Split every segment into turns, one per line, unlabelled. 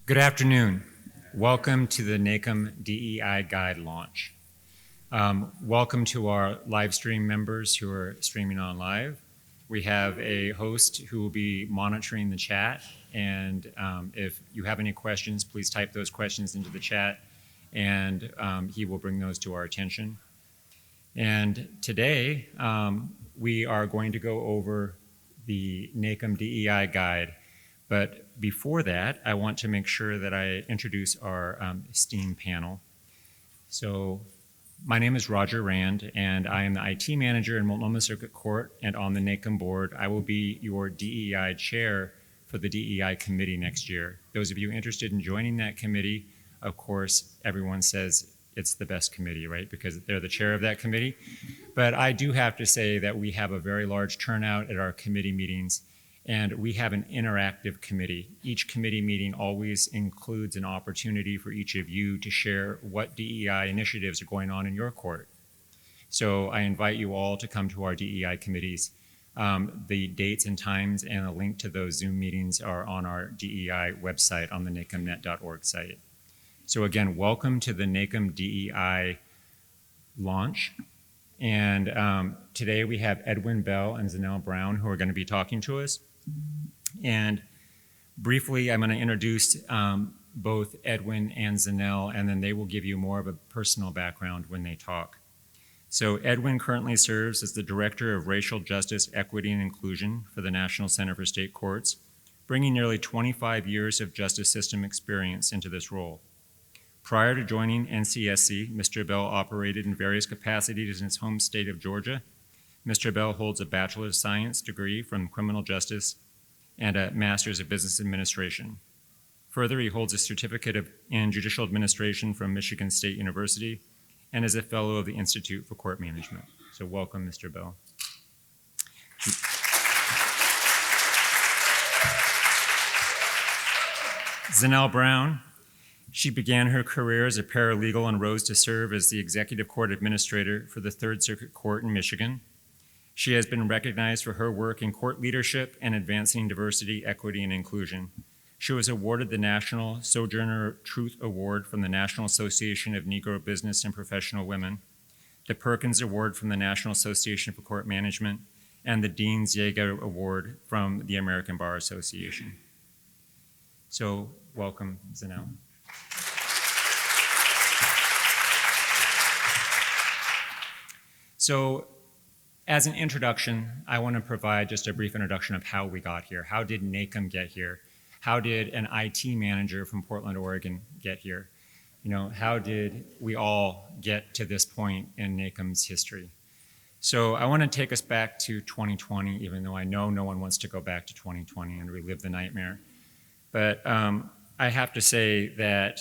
Good afternoon. Welcome to the NACM DEI Guide launch. Welcome to our live stream members who are streaming on live. We have a host who will be monitoring the chat, and if you have any questions, please type those questions into the chat, and he will bring those to our attention. And today, we are going to go over the NACM DEI Guide. But before that, I want to make sure that I introduce our esteemed panel. So my name is Roger Rand, and I am the IT manager in Multnomah Circuit Court and on the NACM board. I will be your DEI chair for the DEI committee next year. Those of you interested in joining that committee, of course, everyone says it's the best committee, right? Because they're the chair of that committee. But I do have to say that we have a very large turnout at our committee meetings. And we have an interactive committee. Each committee meeting always includes an opportunity for each of you to share what DEI initiatives are going on in your court. So I invite you all to come to our DEI committees. The dates and times and a link to those Zoom meetings are on our DEI website on the nacmnet.org site. So again, welcome to the NACM DEI launch. And today we have Edwin Bell and Zanelle Brown who are going to be talking to us. And briefly, I'm going to introduce both Edwin and Zanelle, and then they will give you more of a personal background when they talk. So Edwin currently serves as the Director of Racial Justice, Equity, and Inclusion for the National Center for State Courts, bringing nearly 25 years of justice system experience into this role. Prior to joining NCSC, Mr. Bell operated in various capacities in his home state of Georgia. Mr. Bell holds a Bachelor of Science degree from Criminal Justice and a Master's of Business Administration. Further, he holds a certificate in Judicial Administration from Michigan State University and is a fellow of the Institute for Court Management. So welcome, Mr. Bell. Zanelle Brown. She began her career as a paralegal and rose to serve as the Executive Court Administrator for the Third Circuit Court in Michigan. She has been recognized for her work in court leadership and advancing diversity, equity, and inclusion. She was awarded the National Sojourner Truth Award from the National Association of Negro Business and Professional Women, the Perkins Award from the National Association for Court Management, and the Dean Yeager Award from the American Bar Association. So, welcome, Zanelle. So, as an introduction, I want to provide just a brief introduction of how we got here. How did NACM get here? How did an IT manager from Portland, Oregon get here? How did we all get to this point in NACM's history? So I want to take us back to 2020, even though I know no one wants to go back to 2020 and relive the nightmare. But I have to say that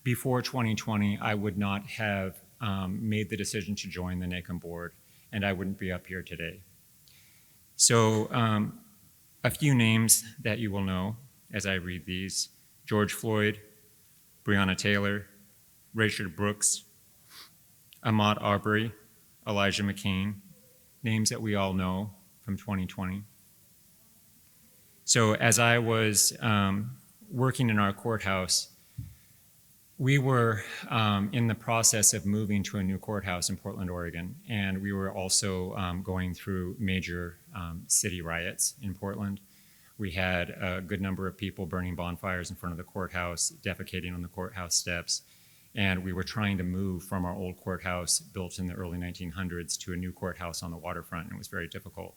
before 2020, I would not have made the decision to join the NACM board, and I wouldn't be up here today. So a few names that you will know as I read these: George Floyd, Breonna Taylor, Rayshard Brooks, Ahmaud Arbery, Elijah McCain, names that we all know from 2020. So as I was working in our courthouse, we were in the process of moving to a new courthouse in Portland, Oregon, and we were also going through major city riots in Portland. We had a good number of people burning bonfires in front of the courthouse, defecating on the courthouse steps, and we were trying to move from our old courthouse built in the early 1900s to a new courthouse on the waterfront, and it was very difficult.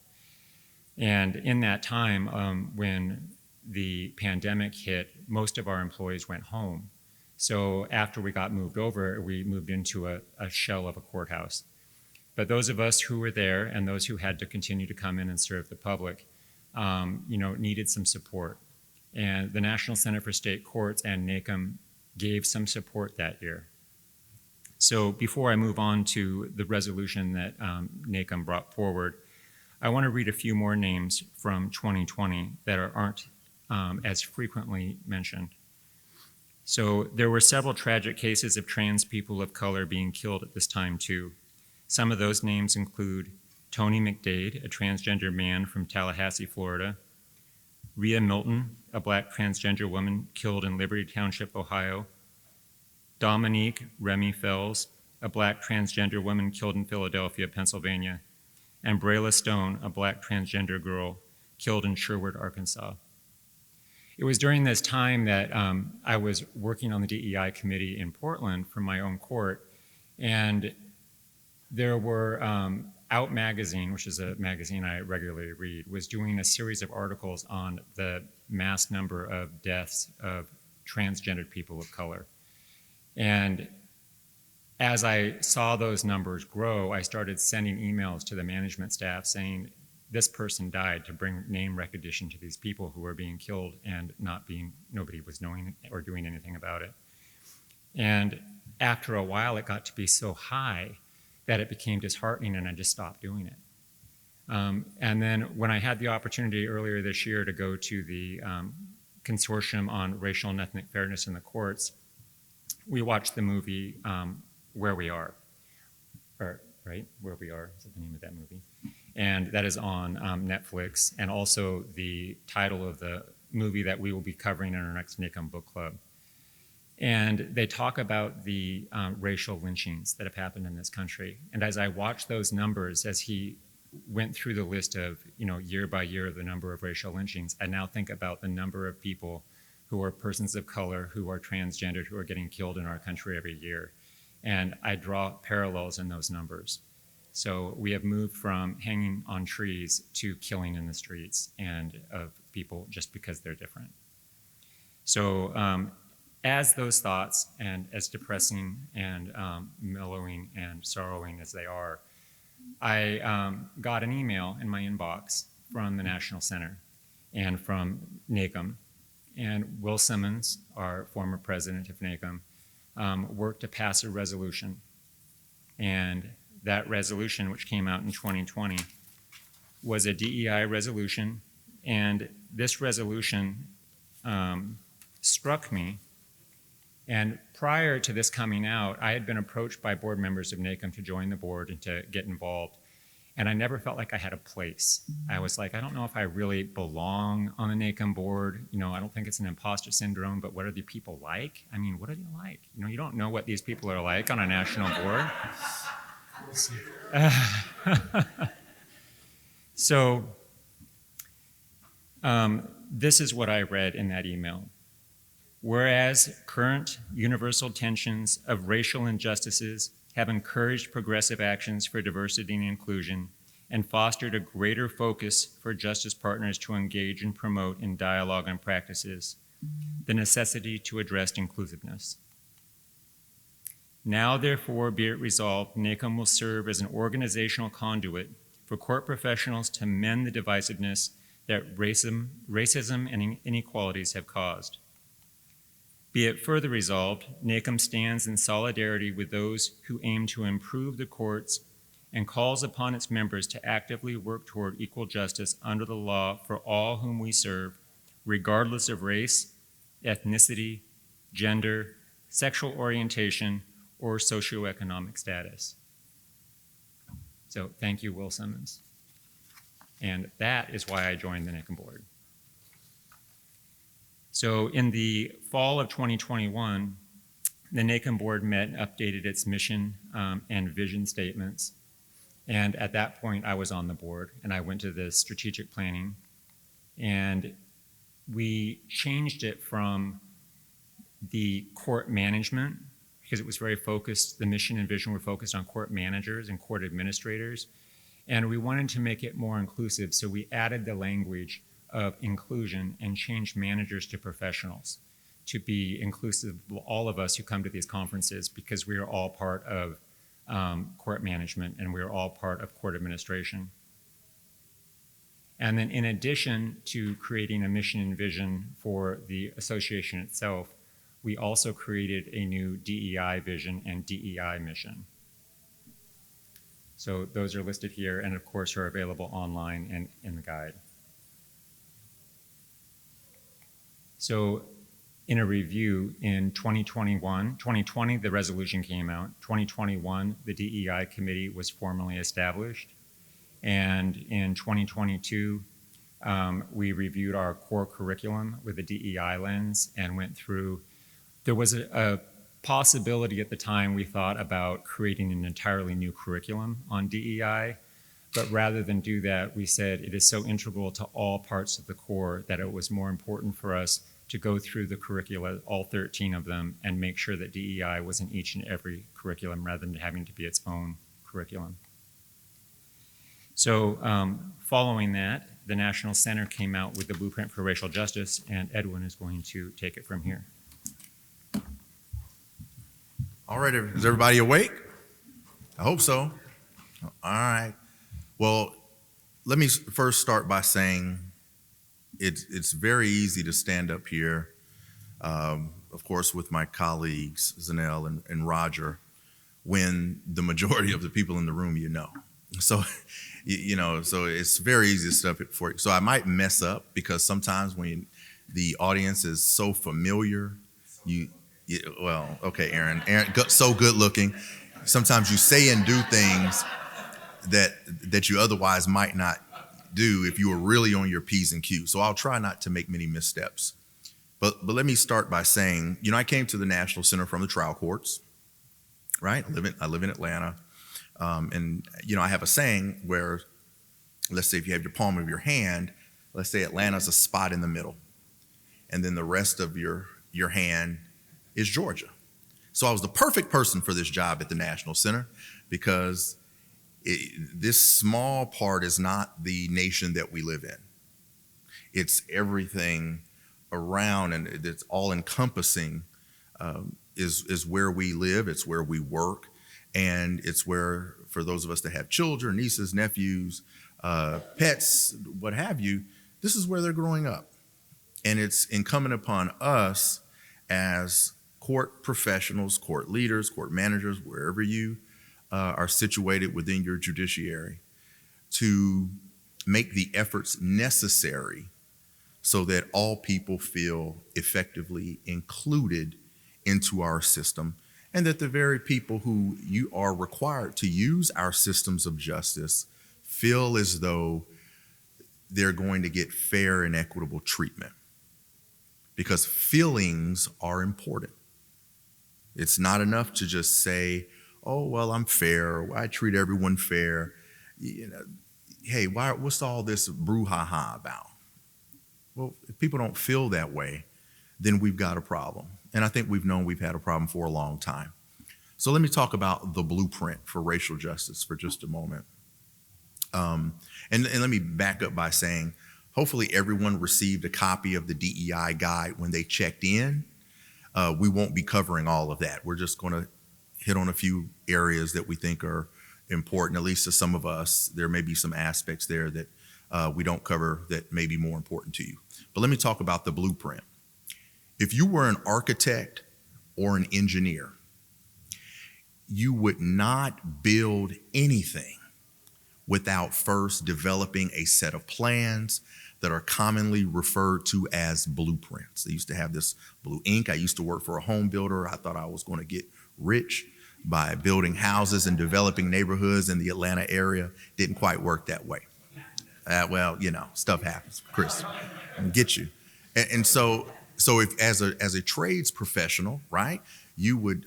And in that time, when the pandemic hit, most of our employees went home. So after we got moved over, we moved into a shell of a courthouse. But those of us who were there and those who had to continue to come in and serve the public, needed some support. And the National Center for State Courts and NACM gave some support that year. So before I move on to the resolution that NACM brought forward, I want to read a few more names from 2020 that aren't as frequently mentioned. So there were several tragic cases of trans people of color being killed at this time too. Some of those names include Tony McDade, a transgender man from Tallahassee, Florida, Rhea Milton, a Black transgender woman killed in Liberty Township, Ohio. Dominique Remy Fells, a Black transgender woman killed in Philadelphia, Pennsylvania. And Brayla Stone, a Black transgender girl killed in Sherwood, Arkansas. It was during this time that I was working on the DEI committee in Portland for my own court, and there were Out Magazine, which is a magazine I regularly read, was doing a series of articles on the mass number of deaths of transgendered people of color. And as I saw those numbers grow, I started sending emails to the management staff saying, this person died, to bring name recognition to these people who were being killed and nobody was knowing or doing anything about it. And after a while, it got to be so high that it became disheartening and I just stopped doing it. And then when I had the opportunity earlier this year to go to the Consortium on Racial and Ethnic Fairness in the Courts, we watched the movie Where We Are, right? Where We Are is the name of that movie. And that is on Netflix, and also the title of the movie that we will be covering in our next NACM book club. And they talk about the racial lynchings that have happened in this country. And as I watched those numbers, as he went through the list of, year by year, the number of racial lynchings, I now think about the number of people who are persons of color, who are transgendered, who are getting killed in our country every year. And I draw parallels in those numbers. So we have moved from hanging on trees to killing in the streets and of people just because they're different. So as those thoughts, and as depressing and mellowing and sorrowing as they are, I got an email in my inbox from the National Center and from NACM. And Will Simmons, our former president of NACM, worked to pass a resolution. And that resolution, which came out in 2020, was a DEI resolution. And this resolution struck me. And prior to this coming out, I had been approached by board members of NACM to join the board and to get involved. And I never felt like I had a place. I was like, I don't know if I really belong on the NACM board. I don't think it's an imposter syndrome, but what are the people like? I mean, what are they like? You don't know what these people are like on a national board. So this is what I read in that email. Whereas current universal tensions of racial injustices have encouraged progressive actions for diversity and inclusion and fostered a greater focus for justice partners to engage and promote in dialogue and practices, the necessity to address inclusiveness. Now, therefore, be it resolved, NACM will serve as an organizational conduit for court professionals to mend the divisiveness that racism and inequalities have caused. Be it further resolved, NACM stands in solidarity with those who aim to improve the courts and calls upon its members to actively work toward equal justice under the law for all whom we serve, regardless of race, ethnicity, gender, sexual orientation, or socioeconomic status. So thank you, Will Simmons. And that is why I joined the NACM board. So in the fall of 2021, the NACM board met and updated its mission and vision statements. And at that point, I was on the board, and I went to the strategic planning. And we changed it from the court management, because it was very focused, the mission and vision were focused on court managers and court administrators. And we wanted to make it more inclusive, so we added the language of inclusion and changed managers to professionals to be inclusive of all of us who come to these conferences, because we are all part of court management and we are all part of court administration. And then in addition to creating a mission and vision for the association itself, we also created a new DEI vision and DEI mission. So those are listed here and of course are available online and in the guide. So in a review in 2020, the resolution came out. 2021, the DEI committee was formally established. And in 2022, we reviewed our core curriculum with a DEI lens and went through. There was a possibility at the time we thought about creating an entirely new curriculum on DEI, but rather than do that, we said it is so integral to all parts of the core that it was more important for us to go through the curricula, all 13 of them, and make sure that DEI was in each and every curriculum rather than having to be its own curriculum. So following that, the National Center came out with the Blueprint for Racial Justice, and Edwin is going to take it from here.
All right, is everybody awake? I hope so. All right. Well, let me first start by saying it's very easy to stand up here, of course, with my colleagues, Zanelle and Roger, when the majority of the people in the room you know. So, so it's very easy to step it for you. So I might mess up because sometimes when the audience is so familiar, well, okay, Aaron, so good looking. Sometimes you say and do things that you otherwise might not do if you were really on your P's and Q's. So I'll try not to make many missteps. But let me start by saying, I came to the National Center from the trial courts, right? I live in Atlanta. And I have a saying where, let's say if you have your palm of your hand, let's say Atlanta's a spot in the middle. And then the rest of your hand is Georgia. So I was the perfect person for this job at the National Center because this small part is not the nation that we live in. It's everything around, and it's all encompassing is where we live, it's where we work, and it's where, for those of us that have children, nieces, nephews, pets, what have you, this is where they're growing up. And it's incumbent upon us as court professionals, court leaders, court managers, wherever you are situated within your judiciary, to make the efforts necessary so that all people feel effectively included into our system, and that the very people who you are required to use our systems of justice feel as though they're going to get fair and equitable treatment. Because feelings are important. It's not enough to just say, oh, well, I'm fair, or I treat everyone fair. Hey, what's all this brouhaha about? Well, if people don't feel that way, then we've got a problem. And I think we've had a problem for a long time. So let me talk about the blueprint for racial justice for just a moment. And let me back up by saying, hopefully everyone received a copy of the DEI guide when they checked in. We won't be covering all of that. We're just going to hit on a few areas that we think are important, at least to some of us. There may be some aspects there that we don't cover that may be more important to you. But let me talk about the blueprint. If you were an architect or an engineer, you would not build anything without first developing a set of plans that are commonly referred to as blueprints. They used to have this blue ink. I used to work for a home builder. I thought I was going to get rich by building houses and developing neighborhoods in the Atlanta area. Didn't quite work that way. Well, stuff happens, Chris. I'll get you. And so if as a trades professional, right, you would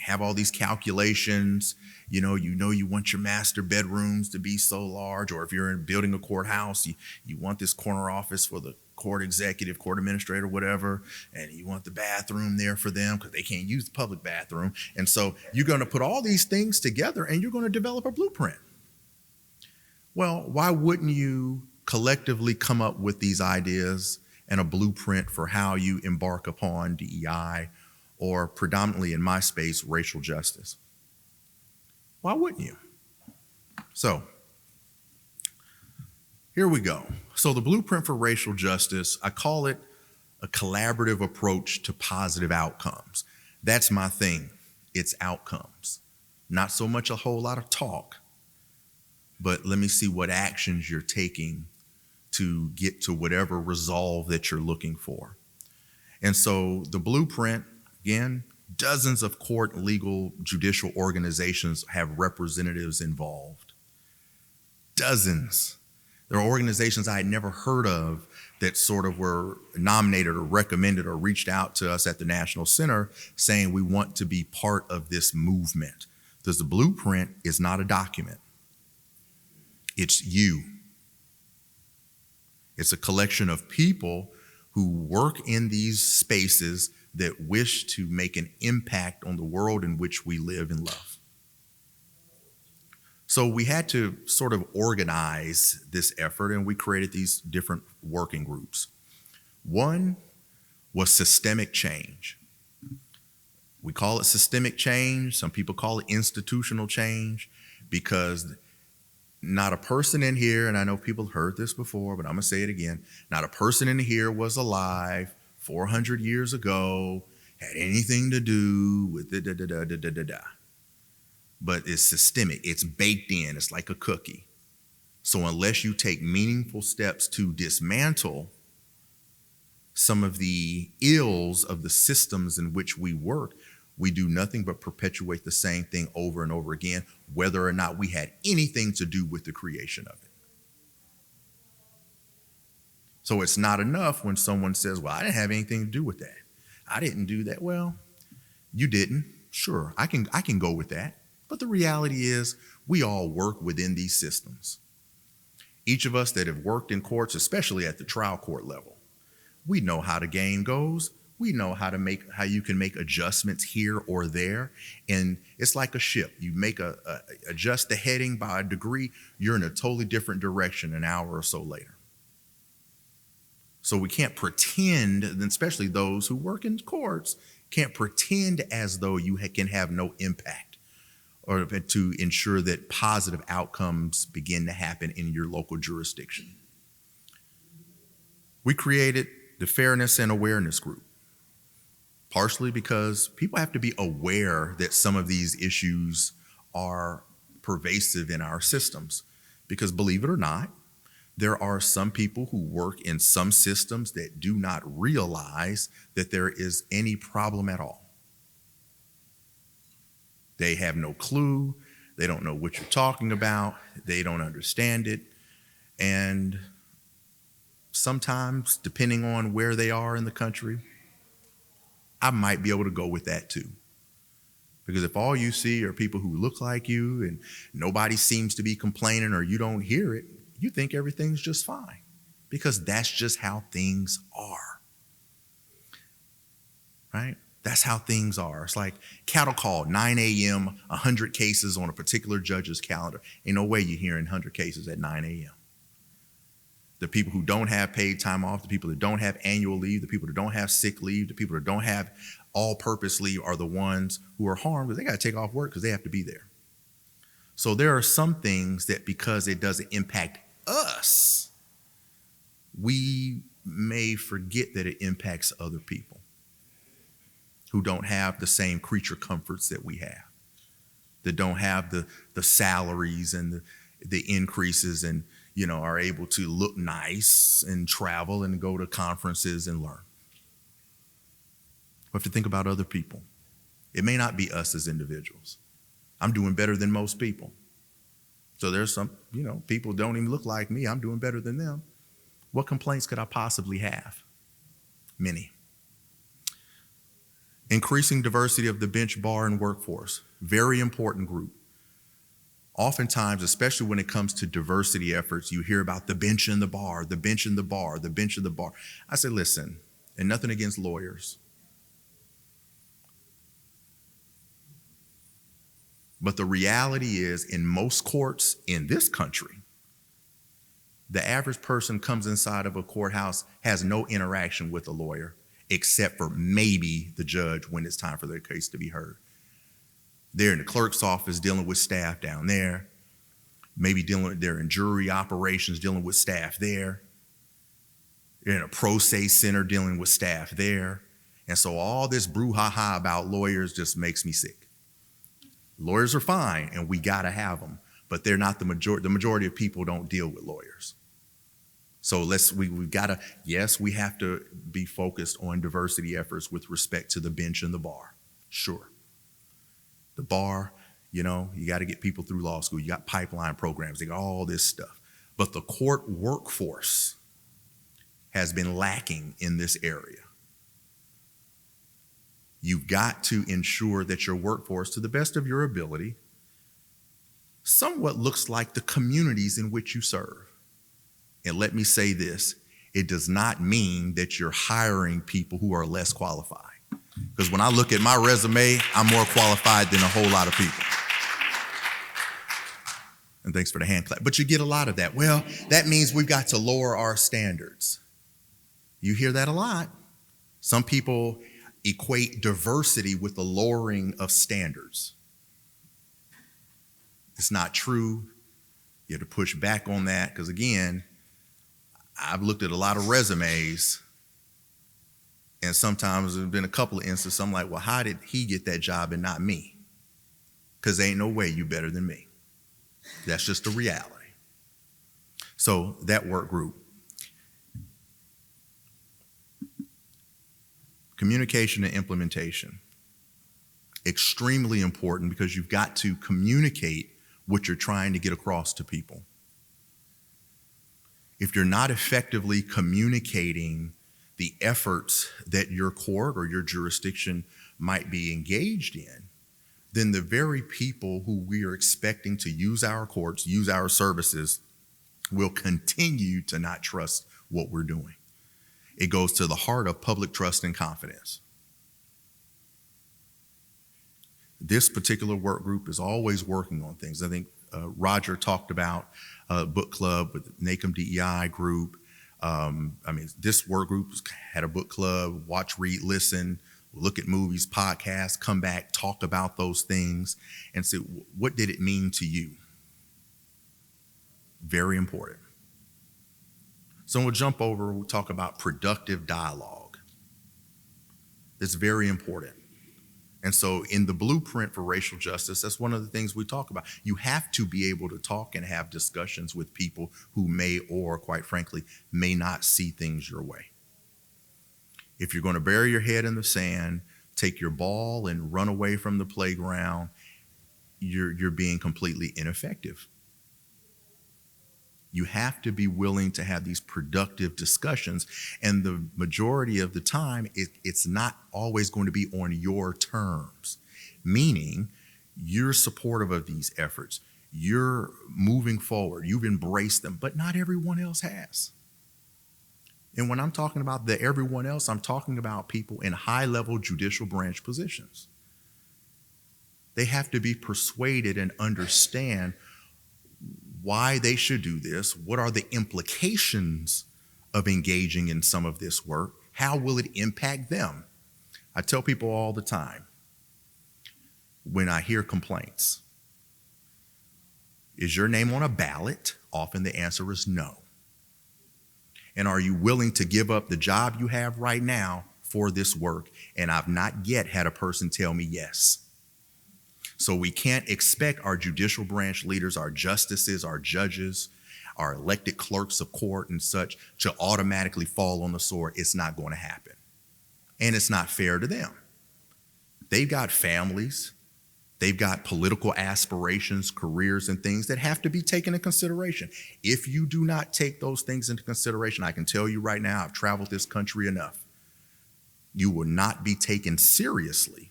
have all these calculations. You want your master bedrooms to be so large, or if you're building a courthouse, you want this corner office for the court executive, court administrator, whatever, and you want the bathroom there for them because they can't use the public bathroom. And so you're going to put all these things together and you're going to develop a blueprint. Well, why wouldn't you collectively come up with these ideas and a blueprint for how you embark upon DEI, or predominantly in my space, racial justice? Why wouldn't you? So here we go. So the blueprint for racial justice, I call it a collaborative approach to positive outcomes. That's my thing. It's outcomes. Not so much a whole lot of talk, but let me see what actions you're taking to get to whatever resolve that you're looking for. And so the blueprint, again, dozens of court, legal, judicial organizations have representatives involved. Dozens. There are organizations I had never heard of that sort of were nominated or recommended or reached out to us at the National Center saying we want to be part of this movement. Because the blueprint is not a document. It's you. It's a collection of people who work in these spaces that wish to make an impact on the world in which we live and love. So we had to sort of organize this effort, and we created these different working groups. One was systemic change. We call it systemic change. Some people call it institutional change, because not a person in here, and I know people heard this before, but I'm gonna say it again, not a person in here was alive 400 years ago, had anything to do with da-da-da-da-da-da-da. But it's systemic, it's baked in, it's like a cookie. So unless you take meaningful steps to dismantle some of the ills of the systems in which we work, we do nothing but perpetuate the same thing over and over again, whether or not we had anything to do with the creation of it. So it's not enough when someone says, well, I didn't have anything to do with that. I didn't do that. Well, you didn't. Sure, I can go with that. But the reality is we all work within these systems. Each of us that have worked in courts, especially at the trial court level, we know how the game goes. We know how you can make adjustments here or there. And it's like a ship. You adjust the heading by a degree, you're in a totally different direction an hour or so later. So we can't pretend, and especially those who work in courts, can't pretend as though you can have no impact or to ensure that positive outcomes begin to happen in your local jurisdiction. We created the Fairness and Awareness Group, partially because people have to be aware that some of these issues are pervasive in our systems. Because believe it or not, there are some people who work in some systems that do not realize that there is any problem at all. They have no clue. They don't know what you're talking about. They don't understand it. And sometimes, depending on where they are in the country, I might be able to go with that too. Because if all you see are people who look like you and nobody seems to be complaining or you don't hear it, you think everything's just fine. Because that's just how things are. Right? That's how things are. It's like cattle call, 9 a.m., 100 cases on a particular judge's calendar. Ain't no way you're hearing 100 cases at 9 a.m. The people who don't have paid time off, the people that don't have annual leave, the people that don't have sick leave, the people that don't have all-purpose leave are the ones who are harmed because they got to take off work because they have to be there. So there are some things that because it doesn't impact us, we may forget that it impacts other people who don't have the same creature comforts that we have, that don't have the salaries and the increases and, are able to look nice and travel and go to conferences and learn. We have to think about other people. It may not be us as individuals. I'm doing better than most people. So there's some, people don't even look like me. I'm doing better than them. What complaints could I possibly have? Many. Increasing diversity of the bench, bar, and workforce. Very important group. Oftentimes, especially when it comes to diversity efforts, you hear about the bench and the bar, the bench and the bar, the bench and the bar. I say, listen, and nothing against lawyers. But the reality is, in most courts in this country, the average person comes inside of a courthouse, has no interaction with a lawyer, except for maybe the judge when it's time for their case to be heard. They're in the clerk's office dealing with staff down there. Maybe they're in jury operations dealing with staff there. They're in a pro se center dealing with staff there. And so all this brouhaha about lawyers just makes me sick. Lawyers are fine and we gotta have them, but they're not the majority. The majority of people don't deal with lawyers. So we've gotta, yes, we have to be focused on diversity efforts with respect to the bench and the bar. Sure. The bar, you got to get people through law school. You got pipeline programs. They got all this stuff. But the court workforce has been lacking in this area. You've got to ensure that your workforce, to the best of your ability, somewhat looks like the communities in which you serve. And let me say this, it does not mean that you're hiring people who are less qualified. Because when I look at my resume, I'm more qualified than a whole lot of people. And thanks for the hand clap. But you get a lot of that. Well, that means we've got to lower our standards. You hear that a lot. Some people equate diversity with the lowering of standards. It's not true. You have to push back on that because, again, I've looked at a lot of resumes, and sometimes there's been a couple of instances I'm like, well, how did he get that job and not me? Because there ain't no way you better than me. That's just the reality. So that work group. Communication and implementation. Extremely important because you've got to communicate what you're trying to get across to people. If you're not effectively communicating the efforts that your court or your jurisdiction might be engaged in, then the very people who we are expecting to use our courts, use our services, will continue to not trust what we're doing. It goes to the heart of public trust and confidence. This particular work group is always working on things. I think Roger talked about a book club with the NACM DEI group. This work group had a book club, watch, read, listen, look at movies, podcasts, come back, talk about those things, and say, what did it mean to you? Very important. So we'll jump over, we'll talk about productive dialogue. That's very important. And so in the blueprint for racial justice, that's one of the things we talk about. You have to be able to talk and have discussions with people who may, or quite frankly, may not see things your way. If you're going to bury your head in the sand, take your ball and run away from the playground, you're being completely ineffective. You have to be willing to have these productive discussions. And the majority of the time, it's not always going to be on your terms, meaning you're supportive of these efforts. You're moving forward. You've embraced them, but not everyone else has. And when I'm talking about the everyone else, I'm talking about people in high-level judicial branch positions. They have to be persuaded and understand why they should do this, what are the implications of engaging in some of this work, how will it impact them? I tell people all the time, when I hear complaints, is your name on a ballot? Often the answer is no. And are you willing to give up the job you have right now for this work? And I've not yet had a person tell me yes. So we can't expect our judicial branch leaders, our justices, our judges, our elected clerks of court and such to automatically fall on the sword. It's not going to happen. And it's not fair to them. They've got families. They've got political aspirations, careers, and things that have to be taken into consideration. If you do not take those things into consideration, I can tell you right now, I've traveled this country enough. You will not be taken seriously.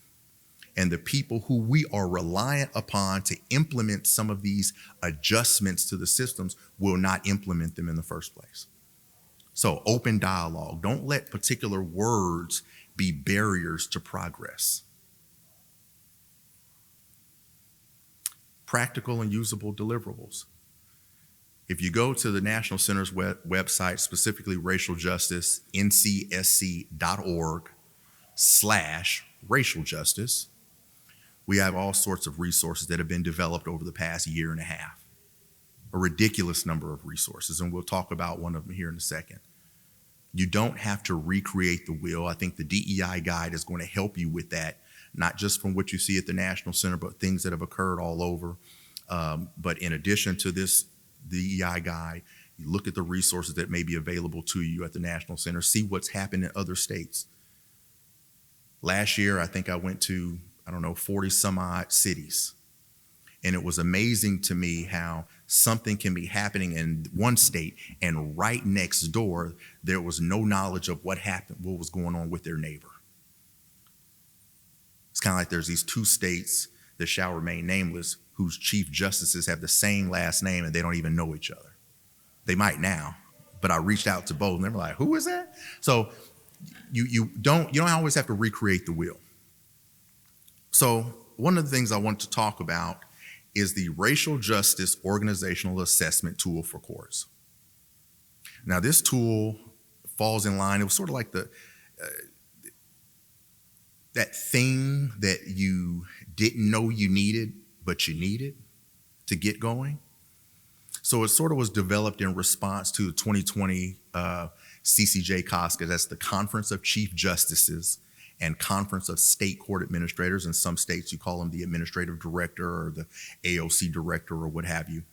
And the people who we are reliant upon to implement some of these adjustments to the systems will not implement them in the first place. So open dialogue. Don't let particular words be barriers to progress. Practical and usable deliverables. If you go to the National Center's website, specifically racial justice, ncsc.org/racial justice, we have all sorts of resources that have been developed over the past year and a half, a ridiculous number of resources, and we'll talk about one of them here in a second. You don't have to recreate the wheel. I think the DEI guide is going to help you with that, not just from what you see at the National Center, but things that have occurred all over. But in addition to this DEI guide, you look at the resources that may be available to you at the National Center, see what's happened in other states. Last year, I think I went to 40 some odd cities. And it was amazing to me how something can be happening in one state and right next door, there was no knowledge of what happened, what was going on with their neighbor. It's kind of like there's these two states that shall remain nameless whose chief justices have the same last name and they don't even know each other. They might now, but I reached out to both and they were like, who is that? So you don't always have to recreate the wheel. So one of the things I want to talk about is the Racial Justice Organizational Assessment Tool for courts. Now, this tool falls in line. It was sort of like that thing that you didn't know you needed, but you needed to get going. So it sort of was developed in response to the 2020 CCJ COSCA. That's the Conference of Chief Justices and Conference of State Court Administrators. In some states, you call them the Administrative Director or the AOC Director or what have you.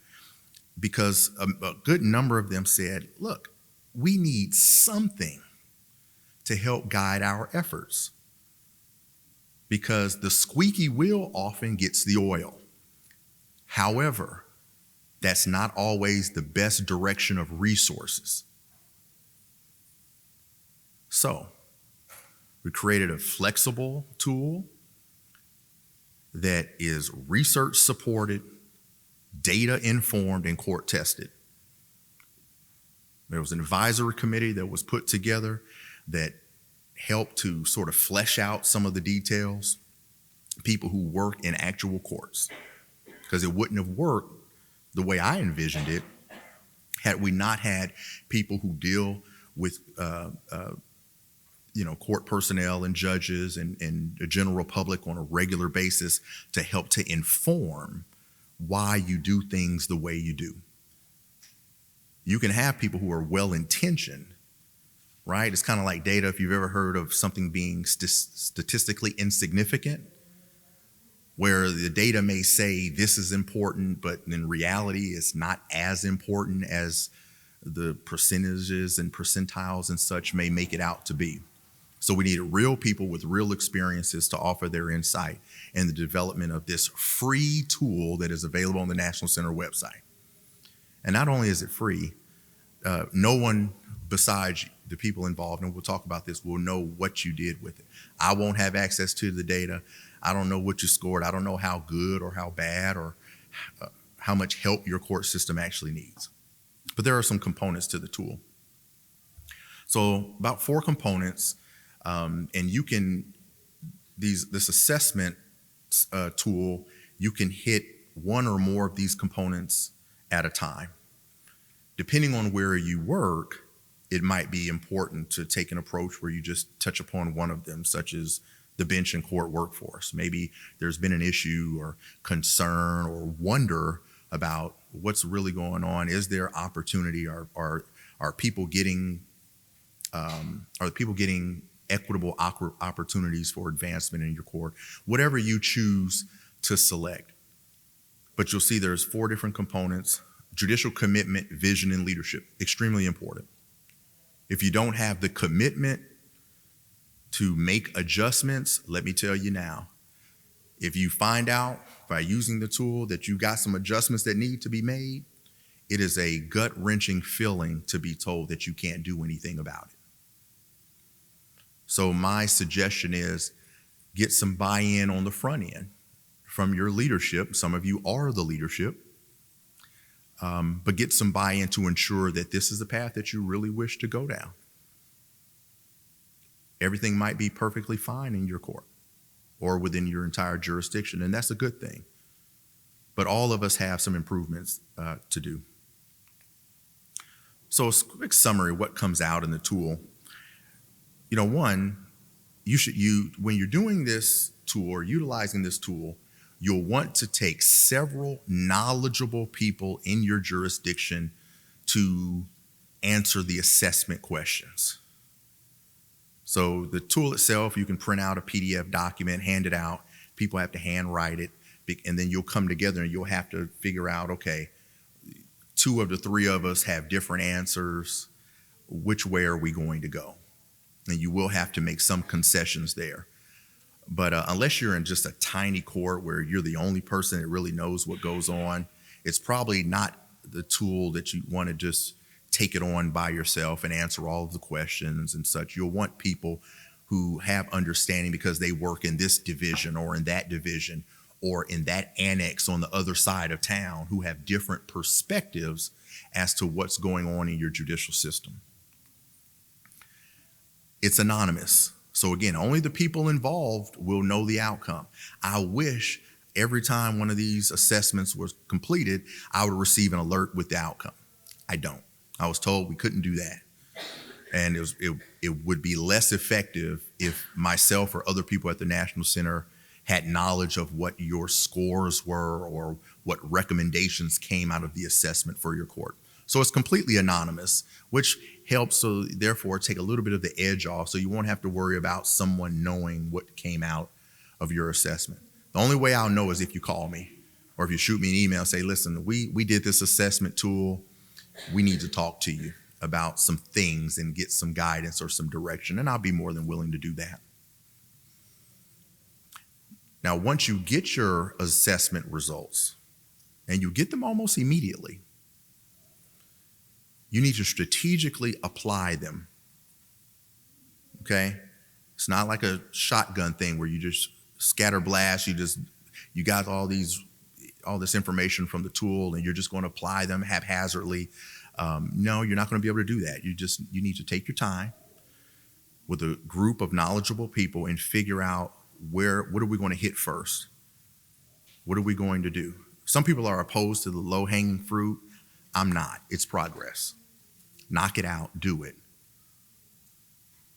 Because a good number of them said, look, we need something to help guide our efforts. Because the squeaky wheel often gets the oil. However, that's not always the best direction of resources. So, we created a flexible tool that is research supported, data informed, and court tested. There was an advisory committee that was put together that helped to sort of flesh out some of the details, people who work in actual courts, because it wouldn't have worked the way I envisioned it had we not had people who deal with court personnel and judges and the general public on a regular basis to help to inform why you do things the way you do. You can have people who are well-intentioned, right? It's kind of like data. If you've ever heard of something being statistically insignificant, where the data may say this is important, but in reality, it's not as important as the percentages and percentiles and such may make it out to be. So we needed real people with real experiences to offer their insight in the development of this free tool that is available on the National Center website. And not only is it free, no one besides the people involved, and we'll talk about this, will know what you did with it. I won't have access to the data. I don't know what you scored. I don't know how good or how bad or how much help your court system actually needs. But there are some components to the tool. So about 4 components, and you can, this assessment tool, you can hit one or more of these components at a time. Depending on where you work, it might be important to take an approach where you just touch upon one of them, such as the bench and court workforce. Maybe there's been an issue or concern or wonder about what's really going on. Is there opportunity? Are people getting equitable opportunities for advancement in your court? Whatever you choose to select. But you'll see there's 4 different components: judicial commitment, vision, and leadership. Extremely important. If you don't have the commitment to make adjustments, let me tell you now, if you find out by using the tool that you got some adjustments that need to be made, it is a gut-wrenching feeling to be told that you can't do anything about it. So my suggestion is get some buy-in on the front end from your leadership. Some of you are the leadership, but get some buy-in to ensure that this is the path that you really wish to go down. Everything might be perfectly fine in your court or within your entire jurisdiction, and that's a good thing. But all of us have some improvements to do. So a quick summary of what comes out in the tool. One, when you're doing this tool or utilizing this tool, you'll want to take several knowledgeable people in your jurisdiction to answer the assessment questions. So the tool itself, you can print out a PDF document, hand it out. People have to handwrite it, and then you'll come together and you'll have to figure out, okay, 2 of the 3 of us have different answers. Which way are we going to go? And you will have to make some concessions there. But unless you're in just a tiny court where you're the only person that really knows what goes on, it's probably not the tool that you want to just take it on by yourself and answer all of the questions and such. You'll want people who have understanding because they work in this division or in that division or in that annex on the other side of town, who have different perspectives as to what's going on in your judicial system. It's anonymous. So again, only the people involved will know the outcome. I wish every time one of these assessments was completed, I would receive an alert with the outcome. I don't. I was told we couldn't do that. And it would be less effective if myself or other people at the National Center had knowledge of what your scores were or what recommendations came out of the assessment for your court. So it's completely anonymous, which helps, so therefore take a little bit of the edge off, so you won't have to worry about someone knowing what came out of your assessment. The only way I'll know is if you call me or if you shoot me an email and say, listen, we did this assessment tool. We need to talk to you about some things and get some guidance or some direction, and I'll be more than willing to do that. Now, once you get your assessment results, and you get them almost immediately, you need to strategically apply them, okay? It's not like a shotgun thing where you just scatter blast, you got all this information from the tool and you're just going to apply them haphazardly. No, you're not going to be able to do that. You need to take your time with a group of knowledgeable people and figure out what are we going to hit first? What are we going to do? Some people are opposed to the low-hanging fruit. I'm not. It's progress. Knock it out. Do it.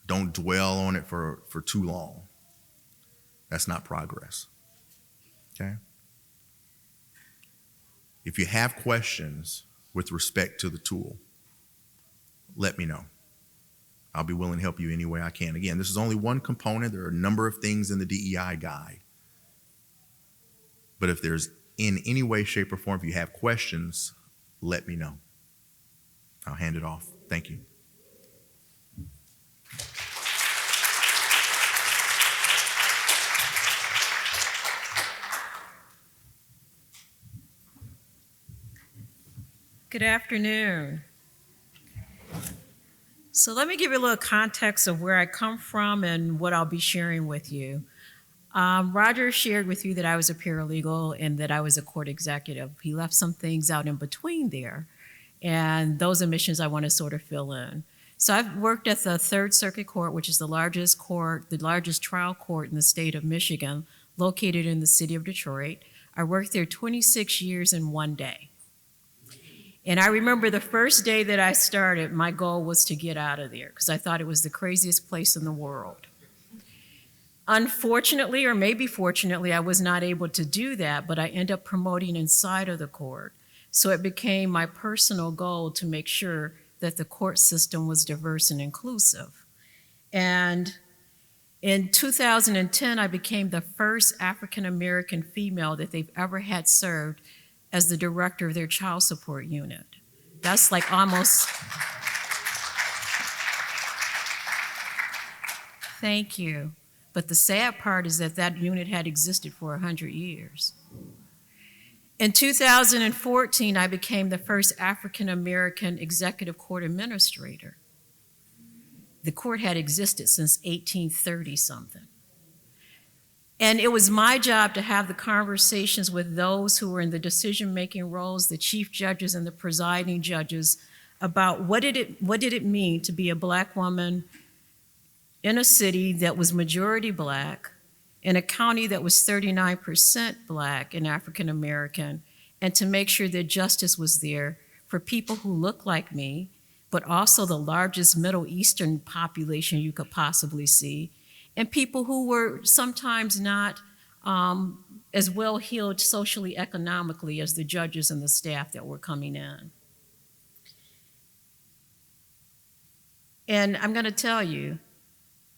Don't dwell on it for too long. That's not progress. Okay? If you have questions with respect to the tool, let me know. I'll be willing to help you any way I can. Again, this is only one component. There are a number of things in the DEI guide. But if there's in any way, shape, or form, if you have questions, let me know. I'll hand it off. Thank you.
Good afternoon. So let me give you a little context of where I come from and what I'll be sharing with you. Roger shared with you that I was a paralegal and that I was a court executive. He left some things out in between there, and those omissions I want to sort of fill in. So I've worked at the Third Circuit Court, which is the largest trial court in the state of Michigan, located in the city of Detroit. I worked there 26 years in one day. And I remember the first day that I started, my goal was to get out of there because I thought it was the craziest place in the world. Unfortunately, or maybe fortunately, I was not able to do that, but I ended up promoting inside of the court. So it became my personal goal to make sure that the court system was diverse and inclusive. And in 2010, I became the first African-American female that they've ever had served as the director of their child support unit. That's like almost, thank you. But the sad part is that that unit had existed for 100 years. In 2014, I became the first African-American executive court administrator. The court had existed since 1830 something. And it was my job to have the conversations with those who were in the decision-making roles, the chief judges and the presiding judges, about what did it mean to be a Black woman in a city that was majority Black, in a county that was 39% Black and African-American, and to make sure that justice was there for people who look like me, but also the largest Middle Eastern population you could possibly see, and people who were sometimes not as well-heeled socially, economically as the judges and the staff that were coming in. And I'm going to tell you,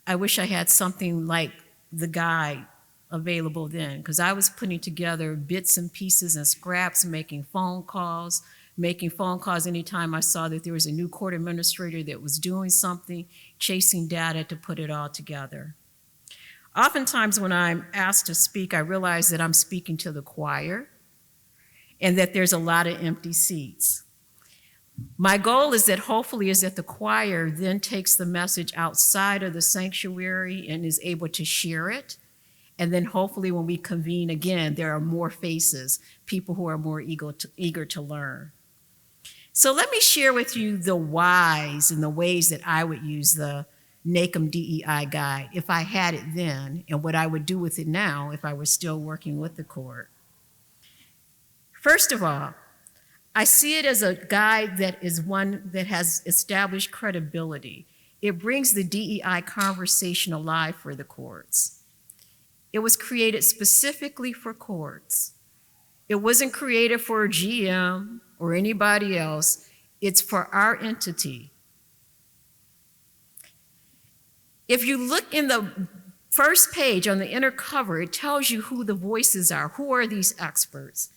I wish I had something like the guide available then, because I was putting together bits and pieces and scraps, making phone calls anytime I saw that there was a new court administrator that was doing something, chasing data to put it all together. Oftentimes when I'm asked to speak, I realize that I'm speaking to the choir and that there's a lot of empty seats. My goal is that hopefully is that the choir then takes the message outside of the sanctuary and is able to share it. And then hopefully when we convene again, there are more faces, people who are more eager to learn. So let me share with you the whys and the ways that I would use the NACM DEI guide if I had it then, and what I would do with it now if I were still working with the court. First of all, I see it as a guide that is one that has established credibility. It brings the DEI conversation alive for the courts. It was created specifically for courts. It wasn't created for a GM or anybody else. It's for our entity. If you look in the first page on the inner cover, it tells you who the voices are. Who are these experts?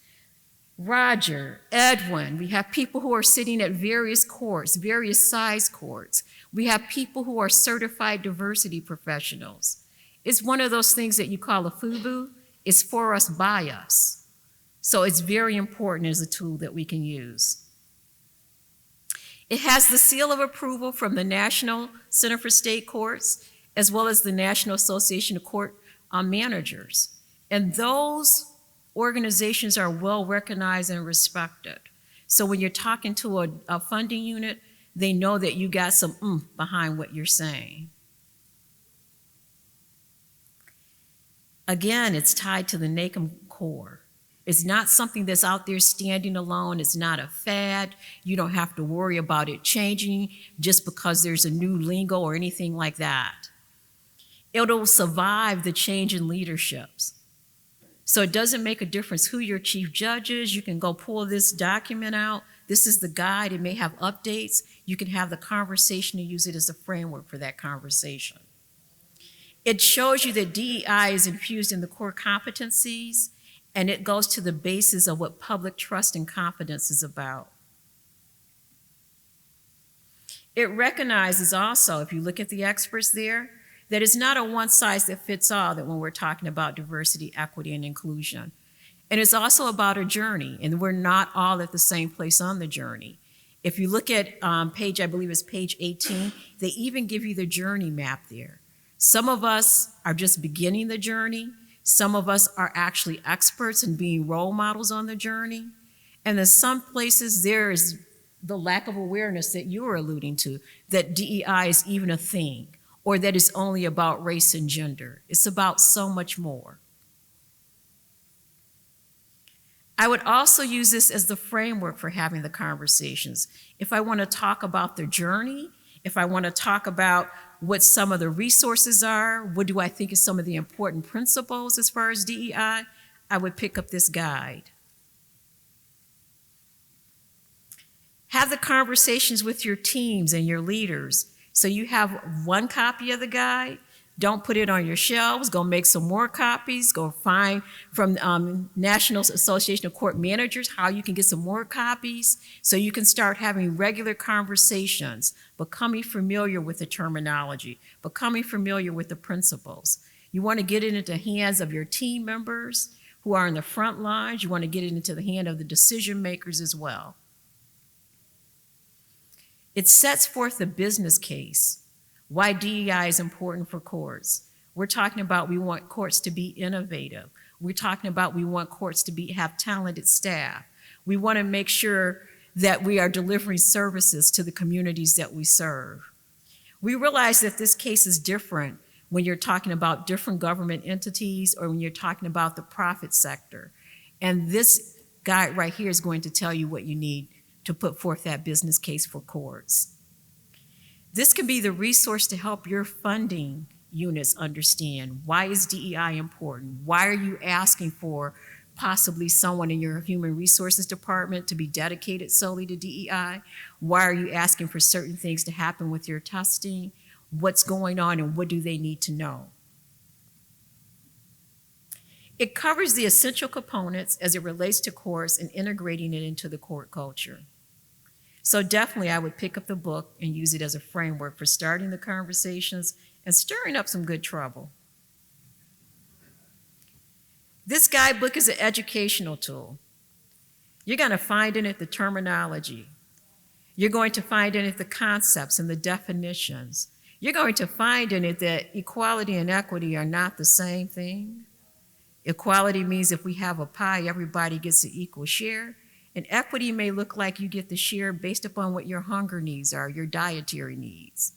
Roger, Edwin, we have people who are sitting at various courts, various size courts. We have people who are certified diversity professionals. It's one of those things that you call a FUBU. It's for us, by us. So it's very important as a tool that we can use. It has the seal of approval from the National Center for State Courts, as well as the National Association of Court Managers. And those organizations are well recognized and respected. So when you're talking to a funding unit, they know that you got some oomph behind what you're saying. Again, it's tied to the NACM core. It's not something that's out there standing alone. It's not a fad. You don't have to worry about it changing just because there's a new lingo or anything like that. It'll survive the change in leaderships. So it doesn't make a difference who your chief judge is. You can go pull this document out. This is the guide. It may have updates. You can have the conversation and use it as a framework for that conversation. It shows you that DEI is infused in the core competencies, and it goes to the basis of what public trust and confidence is about. It recognizes also, if you look at the experts there, that it's not a one size that fits all that when we're talking about diversity, equity, and inclusion. And it's also about a journey, and we're not all at the same place on the journey. If you look at page, I believe it's page 18, they even give you the journey map there. Some of us are just beginning the journey. Some of us are actually experts in being role models on the journey. And in some places, there is the lack of awareness that you were alluding to, that DEI is even a thing, or that it's only about race and gender. It's about so much more. I would also use this as the framework for having the conversations. If I want to talk about the journey, if I want to talk about what some of the resources are, what do I think is some of the important principles as far as DEI, I would pick up this guide. Have the conversations with your teams and your leaders. So you have one copy of the guide. Don't put it on your shelves. Go make some more copies. Go find from National Association of Court Managers how you can get some more copies so you can start having regular conversations, becoming familiar with the terminology, becoming familiar with the principles. You want to get it into the hands of your team members who are in the front lines. You want to get it into the hand of the decision makers as well. It sets forth the business case, why DEI is important for courts. We're talking about we want courts to be innovative. We're talking about we want courts to have talented staff. We want to make sure that we are delivering services to the communities that we serve. We realize that this case is different when you're talking about different government entities or when you're talking about the profit sector. And this guide right here is going to tell you what you need to put forth that business case for courts. This can be the resource to help your funding units understand, why is DEI important? Why are you asking for possibly someone in your human resources department to be dedicated solely to DEI? Why are you asking for certain things to happen with your testing? What's going on and what do they need to know? It covers the essential components as it relates to courts and integrating it into the court culture. So definitely I would pick up the book and use it as a framework for starting the conversations and stirring up some good trouble. This guidebook is an educational tool. You're going to find in it the terminology. You're going to find in it the concepts and the definitions. You're going to find in it that equality and equity are not the same thing. Equality means if we have a pie, everybody gets an equal share. And equity may look like you get the share based upon what your hunger needs are, your dietary needs.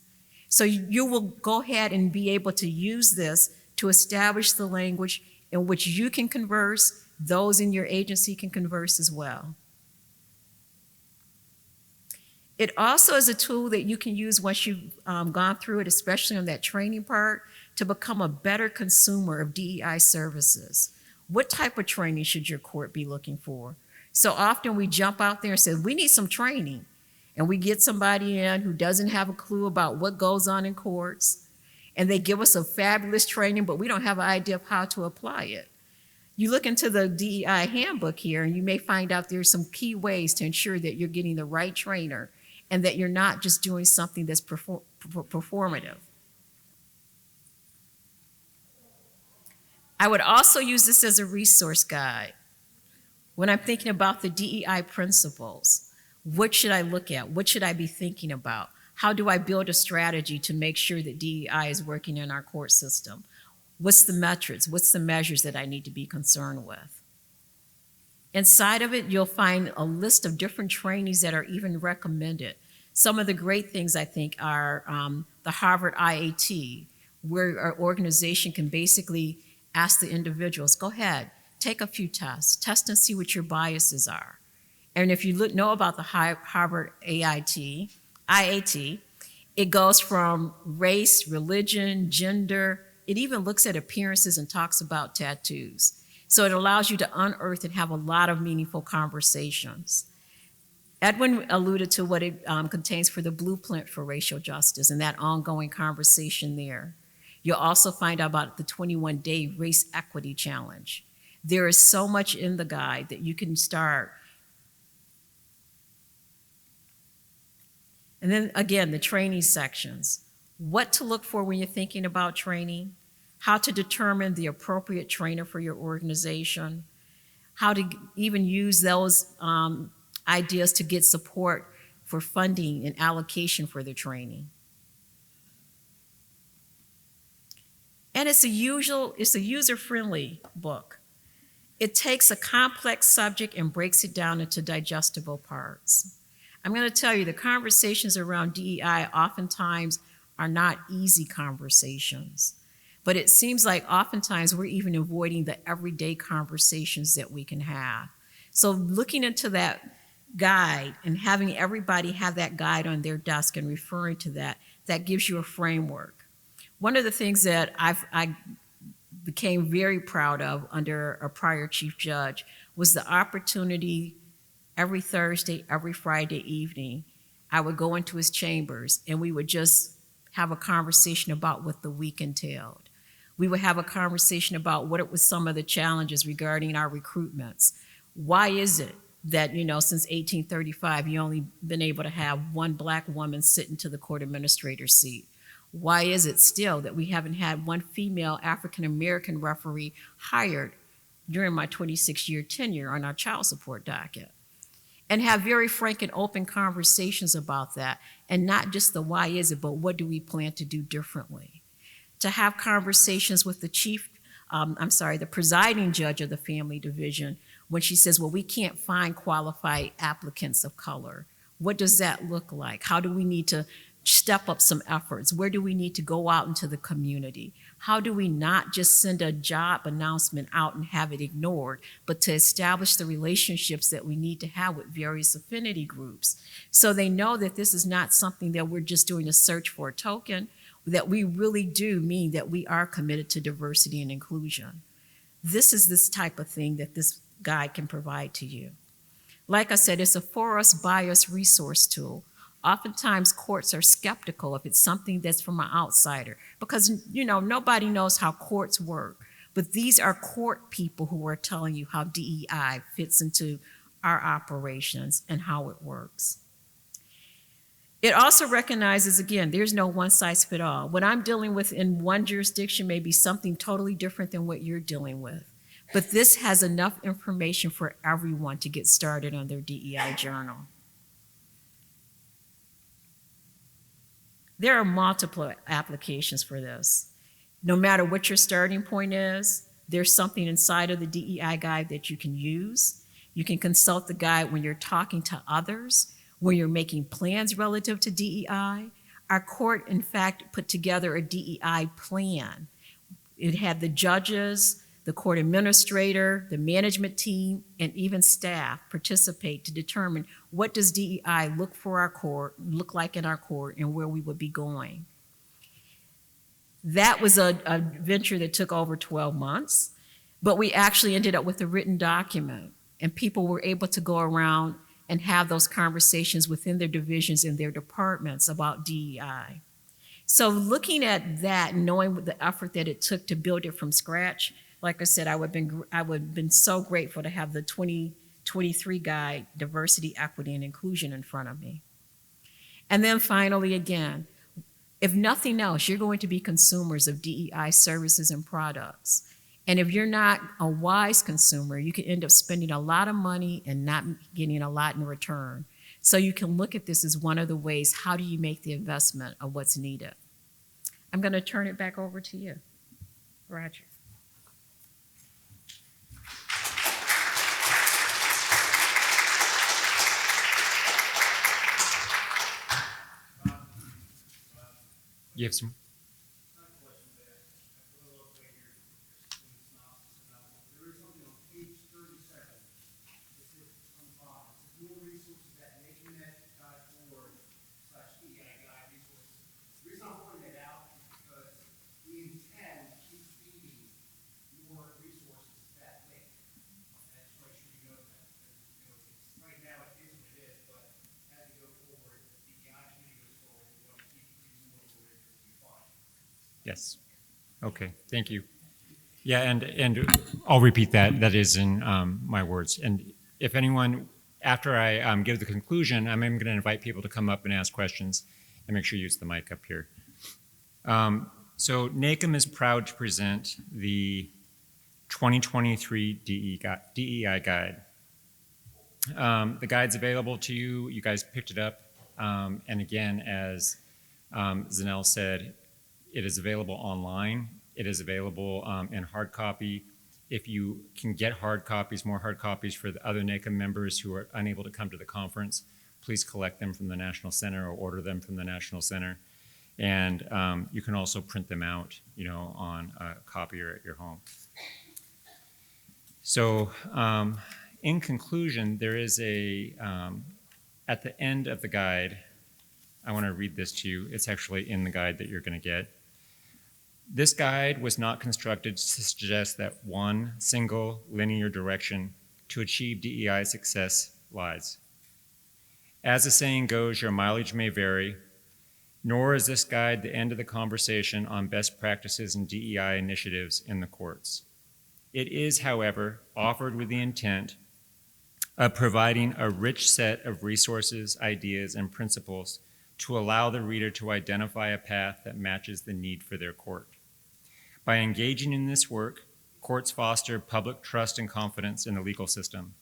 So you will go ahead and be able to use this to establish the language in which you can converse, those in your agency can converse as well. It also is a tool that you can use once you've gone through it, especially on that training part, to become a better consumer of DEI services. What type of training should your court be looking for? So often we jump out there and say, we need some training. And we get somebody in who doesn't have a clue about what goes on in courts, and they give us a fabulous training, but we don't have an idea of how to apply it. You look into the DEI handbook here, and you may find out there's some key ways to ensure that you're getting the right trainer and that you're not just doing something that's performative. I would also use this as a resource guide. When I'm thinking about the DEI principles, what should I look at? What should I be thinking about? How do I build a strategy to make sure that DEI is working in our court system? What's the metrics? What's the measures that I need to be concerned with? Inside of it, you'll find a list of different trainings that are even recommended. Some of the great things, I think, are the Harvard IAT, where our organization can basically ask the individuals, go ahead, take a few tests, test and see what your biases are. And if you know about the Harvard IAT, it goes from race, religion, gender. It even looks at appearances and talks about tattoos. So it allows you to unearth and have a lot of meaningful conversations. Edwin alluded to what it contains for the blueprint for racial justice and that ongoing conversation there. You'll also find out about the 21-day race equity challenge. There is so much in the guide that you can start. And then again, the training sections. What to look for when you're thinking about training, how to determine the appropriate trainer for your organization, how to even use those ideas to get support for funding and allocation for the training. And it's a user-friendly book. It takes a complex subject and breaks it down into digestible parts. I'm going to tell you, the conversations around DEI oftentimes are not easy conversations, but it seems like oftentimes we're even avoiding the everyday conversations that we can have. So looking into that guide and having everybody have that guide on their desk and referring to that, that gives you a framework. One of the things that I became very proud of under a prior chief judge was the opportunity every Thursday, every Friday evening, I would go into his chambers and we would just have a conversation about what the week entailed. We would have a conversation about what it was some of the challenges regarding our recruitments. Why is it that, since 1835, you only been able to have one Black woman sit into the court administrator's seat? Why is it still that we haven't had one female African-American referee hired during my 26-year tenure on our child support docket? And have very frank and open conversations about that, and not just the why is it, but what do we plan to do differently? To have conversations with the the presiding judge of the family division when she says, well, we can't find qualified applicants of color. What does that look like? How do we need to step up some efforts? Where do we need to go out into the community? How do we not just send a job announcement out and have it ignored, but to establish the relationships that we need to have with various affinity groups so they know that this is not something that we're just doing a search for a token, that we really do mean that we are committed to diversity and inclusion. This is this type of thing that this guide can provide to you. Like I said, it's a for us, by us resource tool. Oftentimes courts are skeptical if it's something that's from an outsider because, nobody knows how courts work. But these are court people who are telling you how DEI fits into our operations and how it works. It also recognizes, again, there's no one size fits all. What I'm dealing with in one jurisdiction may be something totally different than what you're dealing with. But this has enough information for everyone to get started on their DEI journal. There are multiple applications for this. No matter what your starting point is, there's something inside of the DEI guide that you can use. You can consult the guide when you're talking to others, when you're making plans relative to DEI. Our court, in fact, put together a DEI plan. It had the judges, the court administrator, the management team, and even staff participate to determine what does DEI look like in our court, and where we would be going. That was a venture that took over 12 months, but we actually ended up with a written document, and people were able to go around and have those conversations within their divisions and their departments about DEI. So looking at that, knowing the effort that it took to build it from scratch, like I said, I would have been so grateful to have the 2023 guide, Diversity, Equity, and Inclusion in front of me. And then finally, again, if nothing else, you're going to be consumers of DEI services and products. And if you're not a wise consumer, you can end up spending a lot of money and not getting a lot in return. So you can look at this as one of the ways, how do you make the investment of what's needed? I'm going to turn it back over to you, Roger.
You have some? Yes. Okay, thank you. Yeah, and I'll repeat that. That is in my words. And if anyone, after I give the conclusion, I'm going to invite people to come up and ask questions, and make sure you use the mic up here. So NACM is proud to present the 2023 DEI guide. The guide's available to you. You guys picked it up. And again, as Zanelle said, it is available online. It is available in hard copy. If you can get hard copies, more hard copies for the other NACM members who are unable to come to the conference, please collect them from the National Center or order them from the National Center. And you can also print them out, on a copier at your home. So in conclusion, there is at the end of the guide, I want to read this to you. It's actually in the guide that you're going to get. This guide was not constructed to suggest that one single linear direction to achieve DEI success lies. As the saying goes, your mileage may vary, nor is this guide the end of the conversation on best practices and DEI initiatives in the courts. It is, however, offered with the intent of providing a rich set of resources, ideas, and principles to allow the reader to identify a path that matches the need for their court. By engaging in this work, courts foster public trust and confidence in the legal system.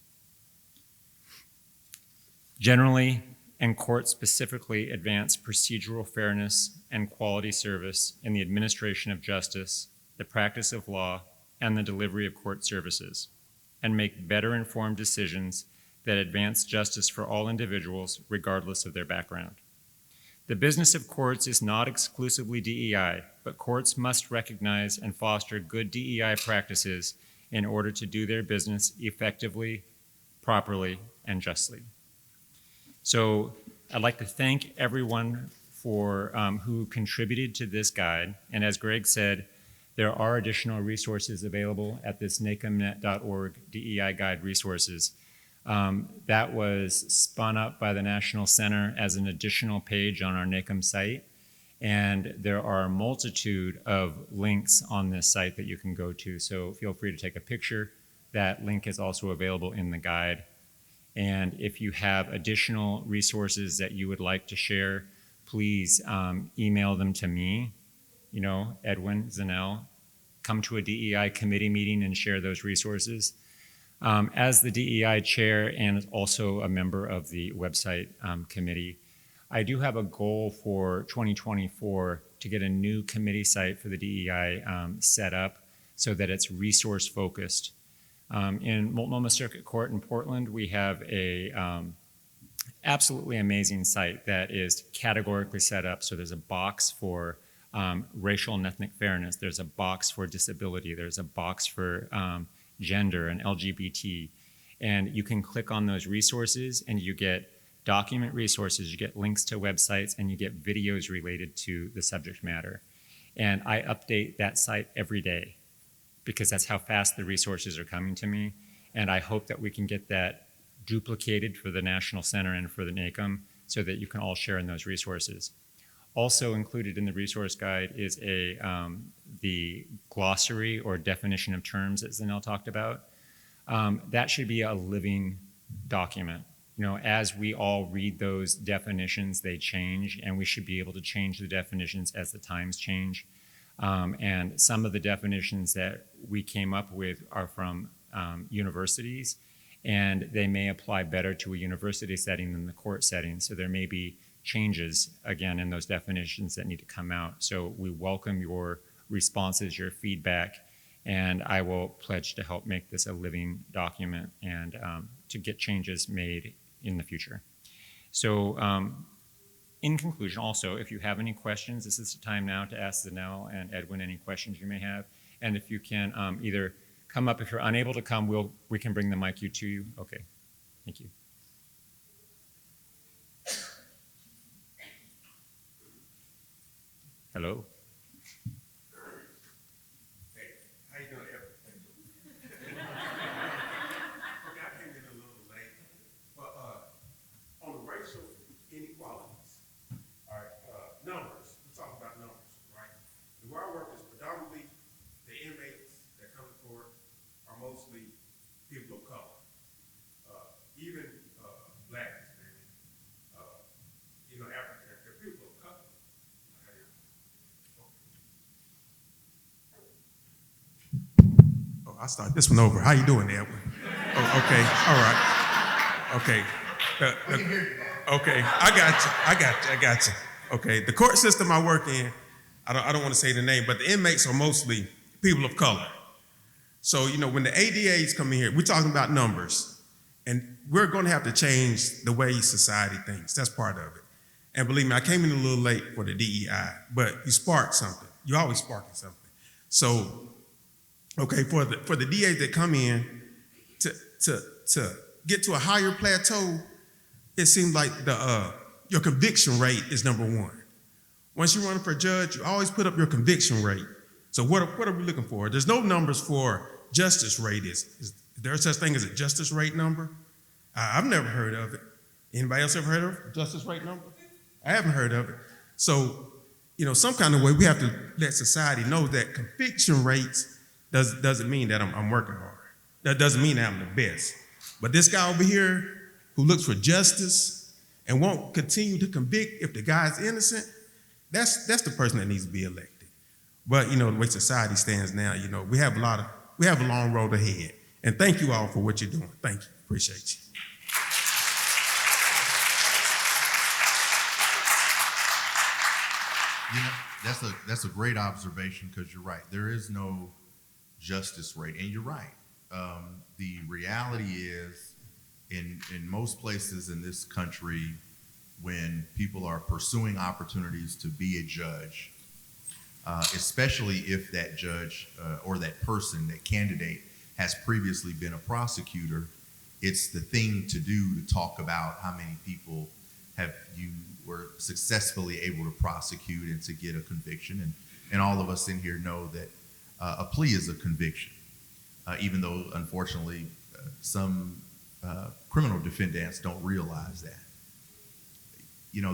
Generally, and courts specifically advance procedural fairness and quality service in the administration of justice, the practice of law, and the delivery of court services, and make better informed decisions that advance justice for all individuals, regardless of their background. The business of courts is not exclusively DEI, but courts must recognize and foster good DEI practices in order to do their business effectively, properly, and justly. So I'd like to thank everyone for who contributed to this guide. And as Greg said, there are additional resources available at this nacmnet.org DEI guide resources. That was spun up by the National Center as an additional page on our NACM site. And there are a multitude of links on this site that you can go to. So feel free to take a picture. That link is also available in the guide. And if you have additional resources that you would like to share, please email them to me, Edwin Zanell, come to a DEI committee meeting and share those resources. As the DEI chair and also a member of the website committee, I do have a goal for 2024 to get a new committee site for the DEI set up so that it's resource focused. In Multnomah Circuit Court in Portland, we have a absolutely amazing site that is categorically set up. So there's a box for racial and ethnic fairness. There's a box for disability. There's a box for gender and LGBT. And you can click on those resources and you get document resources, you get links to websites, and you get videos related to the subject matter. And I update that site every day because that's how fast the resources are coming to me. And I hope that we can get that duplicated for the National Center and for the NACM so that you can all share in those resources. Also included in the resource guide is the glossary or definition of terms that Zanel talked about. That should be a living document. You know, as we all read those definitions, they change, and we should be able to change the definitions as the times change. And some of the definitions that we came up with are from universities, and they may apply better to a university setting than the court setting. So there may be changes, again, in those definitions that need to come out. So we welcome your responses, your feedback, and I will pledge to help make this a living document and to get changes made in the future. So in conclusion, also, if you have any questions, this is the time now to ask Zanel and Edwin any questions you may have. And if you can either come up, if you're unable to come, we can bring the mic to you. Okay, thank you. Hello.
Hey, how you doing, Edwin? Okay, I came in a little late, but on the racial inequalities, all right, numbers, we talk about numbers, right? And where I work is predominantly the inmates that come to court are mostly people of color, even black, African, they're people of color. Oh, I'll start this one over. How you doing, Edwin? Oh, okay, all right. Okay. Okay, I got you. Okay, the court system I work in, I don't want to say the name, but the inmates are mostly people of color. So, when the ADAs come in here, we're talking about numbers, and we're going to have to change the way society thinks. That's part of it. And believe me, I came in a little late for the DEI, but you sparked something. You're always sparking something. So, okay, for the DAs that come in to get to a higher plateau, it seems like your conviction rate is number one. Once you're running for judge, you always put up your conviction rate. So what are we looking for? There's no numbers for justice rate. Is there such thing as a justice rate number? I've never heard of it. Anybody else ever heard of a justice rate number? I haven't heard of it. So, some kind of way we have to let society know that conviction rates doesn't mean that I'm working hard. That doesn't mean that I'm the best. But this guy over here who looks for justice and won't continue to convict if the guy's innocent, that's the person that needs to be elected. But the way society stands now, we have a long road ahead. And thank you all for what you're doing. Thank you. Appreciate you.
That's a great observation because you're right. There is no justice rate, and you're right. The reality is, in most places in this country, when people are pursuing opportunities to be a judge, especially if that judge or that person, that candidate, has previously been a prosecutor, it's the thing to do to talk about how many people you were successfully able to prosecute and to get a conviction. And all of us in here know that a plea is a conviction, even though, unfortunately, some criminal defendants don't realize that.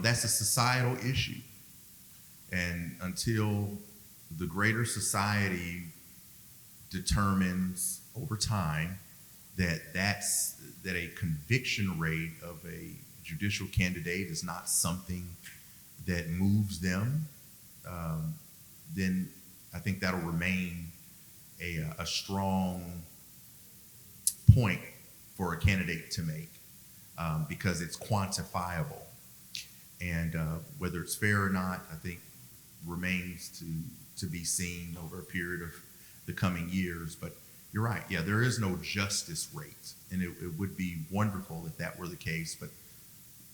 That's a societal issue. And until the greater society determines over time that a conviction rate of a judicial candidate is not something that moves them, then I think that'll remain a strong point for a candidate to make because it's quantifiable. And whether it's fair or not, I think remains to be seen over a period of the coming years. But you're right. Yeah, there is no justice rate. And it would be wonderful if that were the case. But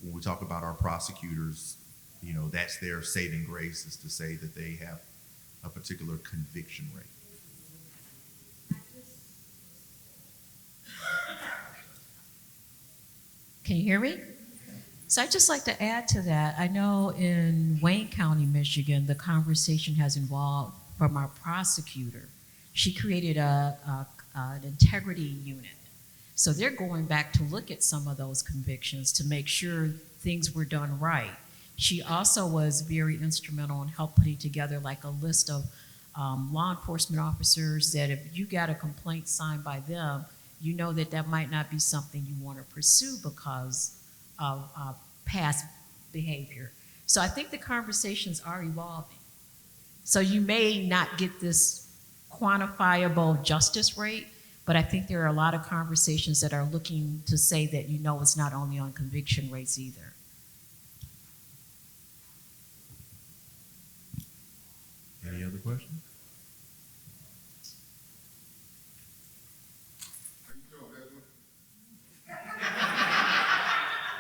when we talk about our prosecutors, you know, that's their saving grace, is to say that they have a particular conviction rate.
Can you hear me? So I'd just like to add to that. I know in Wayne County, Michigan, the conversation has involved from our prosecutor. She created an integrity unit. So they're going back to look at some of those convictions to make sure things were done right. She also was very instrumental in help putting together like a list of law enforcement officers that if you got a complaint signed by them, you know that that might not be something you want to pursue because of past behavior. So I think the conversations are evolving. So you may not get this quantifiable justice rate, but I think there are a lot of conversations that are looking to say that, you know, it's not only on conviction rates either.
Any other questions?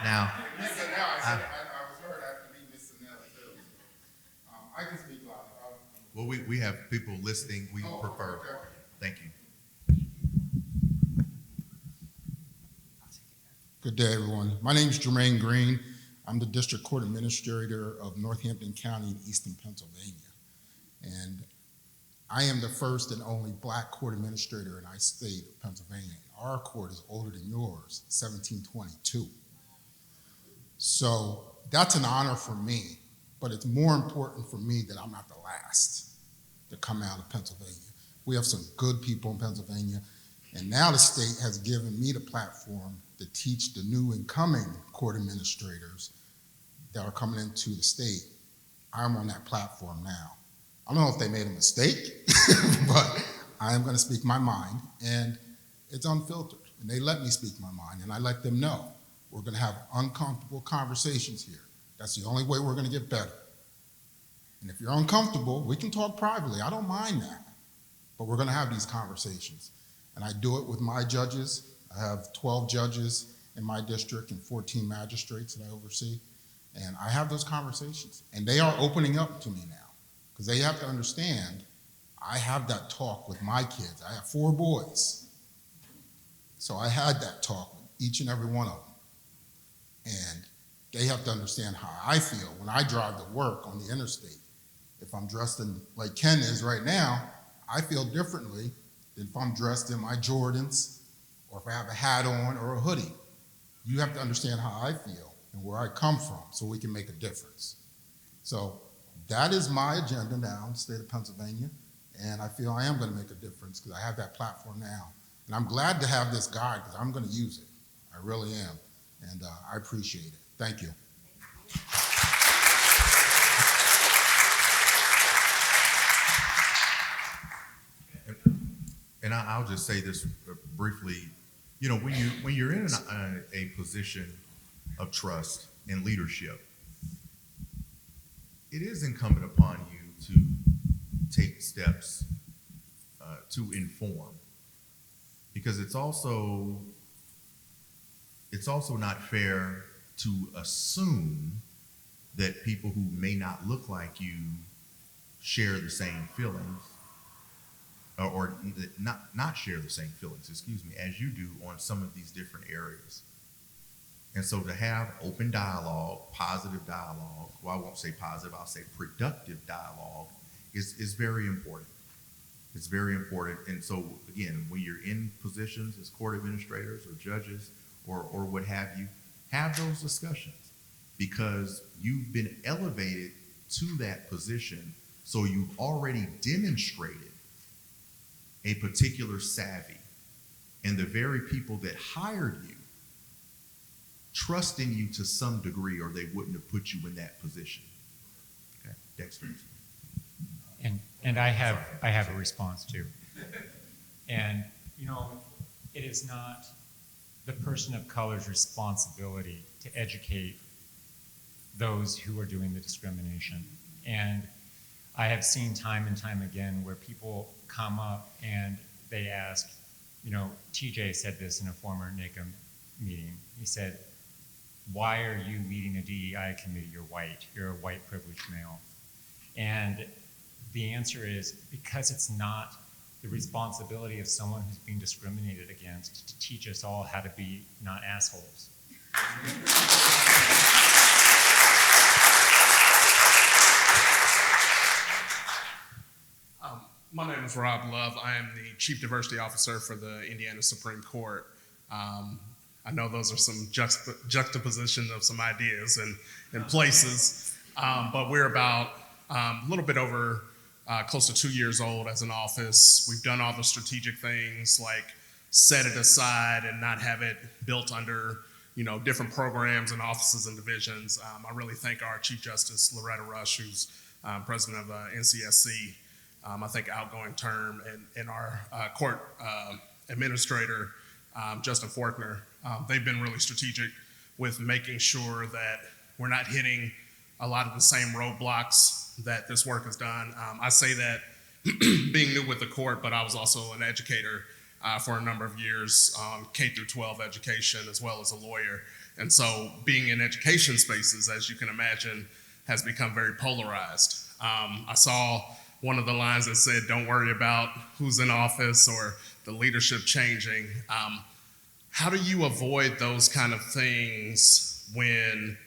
Now,
Miss Sanel, I was heard I have to be Miss Sanel too. I can speak loud.
well, we have people listening. We prefer.
Okay.
Thank you.
Good day, everyone. My name is Jermaine Green. I'm the District Court Administrator of Northampton County in Eastern Pennsylvania. And I am the first and only Black court administrator in our state of Pennsylvania. Our court is older than yours, 1722. So that's an honor for me, but it's more important for me that I'm not the last to come out of Pennsylvania. We have some good people in Pennsylvania, and now the state has given me the platform to teach the new incoming court administrators that are coming into the state. I'm on that platform now. I don't know if they made a mistake, but I am going to speak my mind, and it's unfiltered. And they let me speak my mind, and I let them know we're going to have uncomfortable conversations here. That's the only way we're going to get better. And if you're uncomfortable, we can talk privately. I don't mind that. But we're going to have these conversations. And I do it with my judges. I have 12 judges in my district and 14 magistrates that I oversee. And I have those conversations. And they are opening up to me now. Because they have to understand, I have that talk with my kids. I have 4 boys. So I had that talk with each and every one of them. And they have to understand how I feel when I drive to work on the interstate. If I'm dressed in like Ken is right now, I feel differently than if I'm dressed in my Jordans or if I have a hat on or a hoodie. You have to understand how I feel and where I come from so we can make a difference. So that is my agenda now in the state of Pennsylvania, and I feel I am going to make a difference because I have that platform now. And I'm glad to have this guide because I'm going to use it. I really am, and I appreciate it. Thank you.
And I'll just say this briefly. You know, when you're in a position of trust and leadership, it is incumbent upon you to take steps to inform, because it's also not fair to assume that people who may not look like you share the same feelings, or not share the same feelings, as you do on some of these different areas. And so to have open dialogue, positive dialogue, well, I won't say positive, I'll say productive dialogue is very important. It's very important. And so again, when you're in positions as court administrators or judges or what have you, have those discussions, because you've been elevated to that position. So you've already demonstrated a particular savvy, and the very people that hired you trust in you to some degree, or they wouldn't have put you in that position. Okay, Dexter.
And I have a response too. And, you know, it is not the person of color's responsibility to educate those who are doing the discrimination. And I have seen time and time again where people come up and they ask, you know, TJ said this in a former NACM meeting. He said, why are you leading a DEI committee? You're white. You're a white privileged male. And the answer is because it's not the responsibility of someone who's being discriminated against to teach us all how to be not assholes.
My name is Rob Love. I am the Chief Diversity Officer for the Indiana Supreme Court. I know those are some juxtaposition of some ideas and places, but we're about a little bit over close to 2 years old as an office. We've done all the strategic things like set it aside and not have it built under, you know, different programs and offices and divisions. I really thank our Chief Justice Loretta Rush, who's president of NCSC, I think outgoing term, and our court administrator, Justin Forkner. They've been really strategic with making sure that we're not hitting a lot of the same roadblocks that this work has done. I say that being new with the court, but I was also an educator for a number of years, K through 12 education, as well as a lawyer. And so being in education spaces, as you can imagine, has become very polarized. I saw one of the lines that said, don't worry about who's in office or the leadership changing. How do you avoid those kind of things when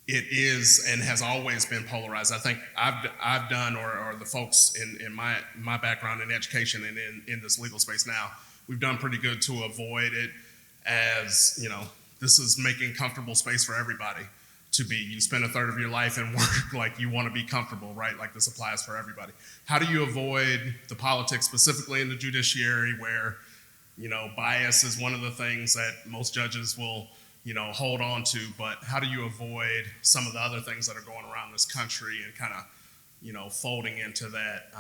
it is and has always been polarized? I think I've done, or the folks in my background in education and in this legal space now, we've done pretty good to avoid it, as, you know, this is making comfortable space for everybody to be. You spend a third of your life in work, like you want to be comfortable, right? Like this applies for everybody. How do you avoid the politics, specifically in the judiciary, where, you know, bias is one of the things that most judges will, you know, hold on to, but how do you avoid some of the other things that are going around this country and kind of, you know, folding into that?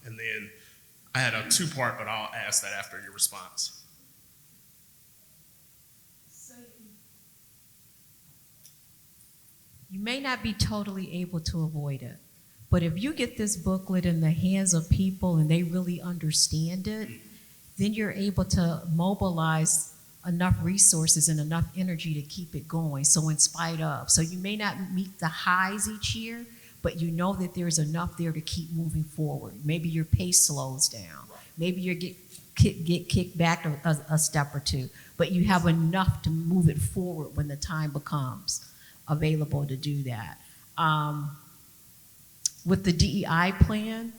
And then I had a two-part, but I'll ask that after your response.
You may not be totally able to avoid it, but if you get this booklet in the hands of people and they really understand it, then you're able to mobilize enough resources and enough energy to keep it going. So in spite of, so you may not meet the highs each year, but you know that there's enough there to keep moving forward. Maybe your pace slows down. Maybe you get kicked back a step or two, but you have enough to move it forward when the time becomes available to do that. With the DEI plan,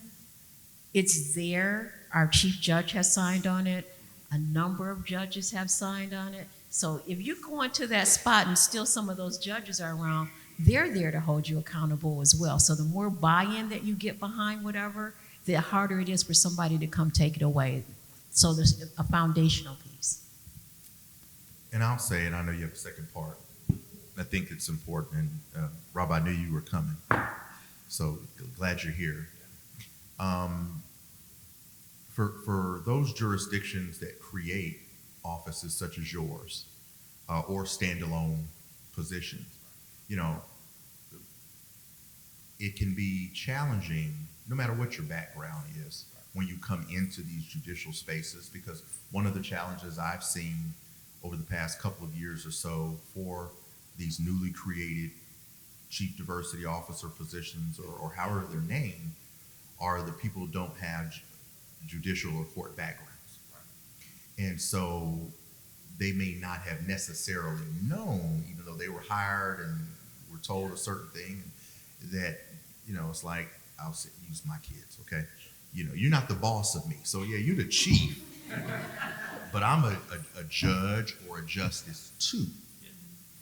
it's there. Our chief judge has signed on it. A number of judges have signed on it. So if you go into that spot and still some of those judges are around, they're there to hold you accountable as well. So the more buy-in that you get behind whatever, the harder it is for somebody to come take it away. So there's a foundational piece.
And I'll say, and I know you have a second part, I think it's important, and Rob, I knew you were coming, so glad you're here. For those jurisdictions that create offices such as yours, or standalone positions, you know, it can be challenging, no matter what your background is, when you come into these judicial spaces, because one of the challenges I've seen over the past couple of years or so for these newly created chief diversity officer positions, or however they're named, are the people who don't have judicial or court backgrounds. And so they may not have necessarily known, even though they were hired and were told a certain thing, that, you know, it's like, I'll say, use my kids, okay? You know, you're not the boss of me. So yeah, you're the chief, but I'm a judge or a justice too.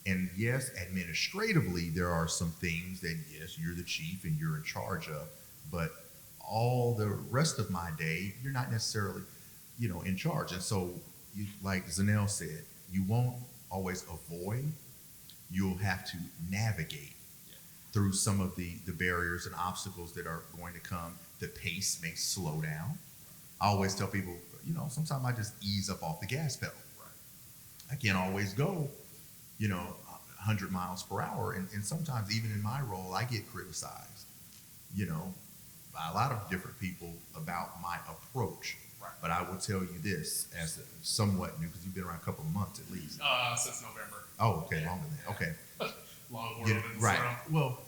And yes, administratively, there are some things that, yes, you're the chief and you're in charge of, but all the rest of my day, you're not necessarily, you know, in charge. And so, you, like Zanelle said, you won't always avoid, you'll have to navigate through some of the barriers and obstacles that are going to come. The pace may slow down. I always tell people, sometimes I just ease up off the gas pedal. I can't always go, 100 miles per hour. And sometimes even in my role, I get criticized, by a lot of different people about my approach.
Right.
But I will tell you this as somewhat new, because you've been around a couple of months at least.
Since November.
Oh, okay, longer than that. Okay.
Long world in the
Right.
zero.
Well,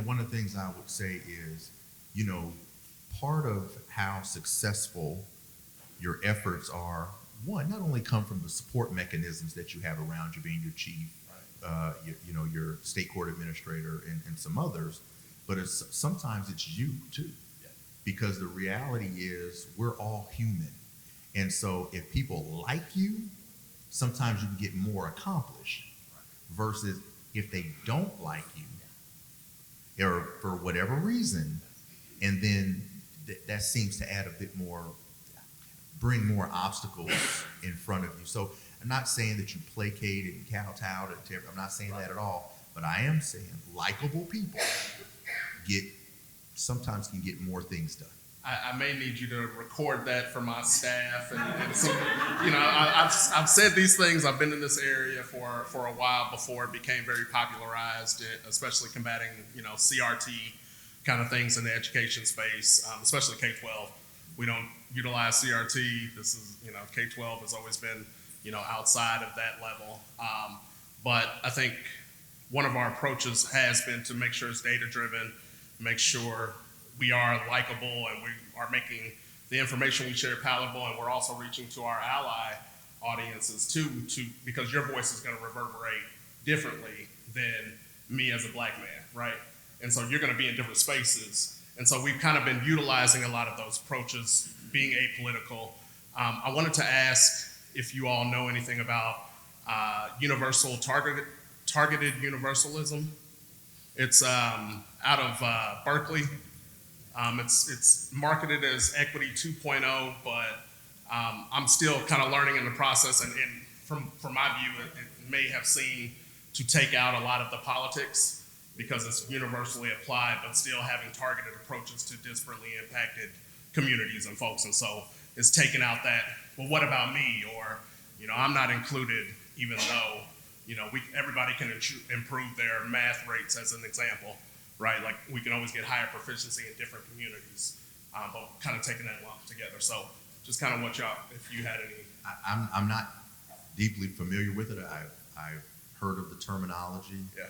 one of the things I would say is, part of how successful your efforts are, one, not only come from the support mechanisms that you have around you, being your chief, your state court administrator, and some others, but sometimes it's you too.
Yeah.
Because the reality is we're all human. And so if people like you, sometimes you can get more accomplished versus if they don't like you or for whatever reason, and then that seems to add a bit more, bring more obstacles in front of you. So I'm not saying that you placated and kowtowed, I'm not saying that at all, but I am saying likable people sometimes can get more things done.
I may need you to record that for my staff, and some, I've said these things. I've been in this area for a while before it became very popularized, especially combating CRT kind of things in the education space, especially K-12. We don't utilize CRT. This is K-12 has always been outside of that level, but I think one of our approaches has been to make sure it's data driven, make sure we are likable, and we are making the information we share palatable, and we're also reaching to our ally audiences too, because your voice is going to reverberate differently than me as a black man, right? And so you're going to be in different spaces. And so we've kind of been utilizing a lot of those approaches, being apolitical. I wanted to ask if you all know anything about targeted universalism. It's out of Berkeley. It's marketed as Equity 2.0, but I'm still kind of learning in the process. And from my view, it may have seemed to take out a lot of the politics because it's universally applied, but still having targeted approaches to disparately impacted communities and folks. And so it's taken out that, well, what about me? Or, I'm not included, even though, everybody can improve their math rates as an example, right? Like we can always get higher proficiency in different communities, but kind of taking that lump together. So just kind of what y'all, if you had any.
I'm not deeply familiar with it. I've heard of the terminology.
Yeah.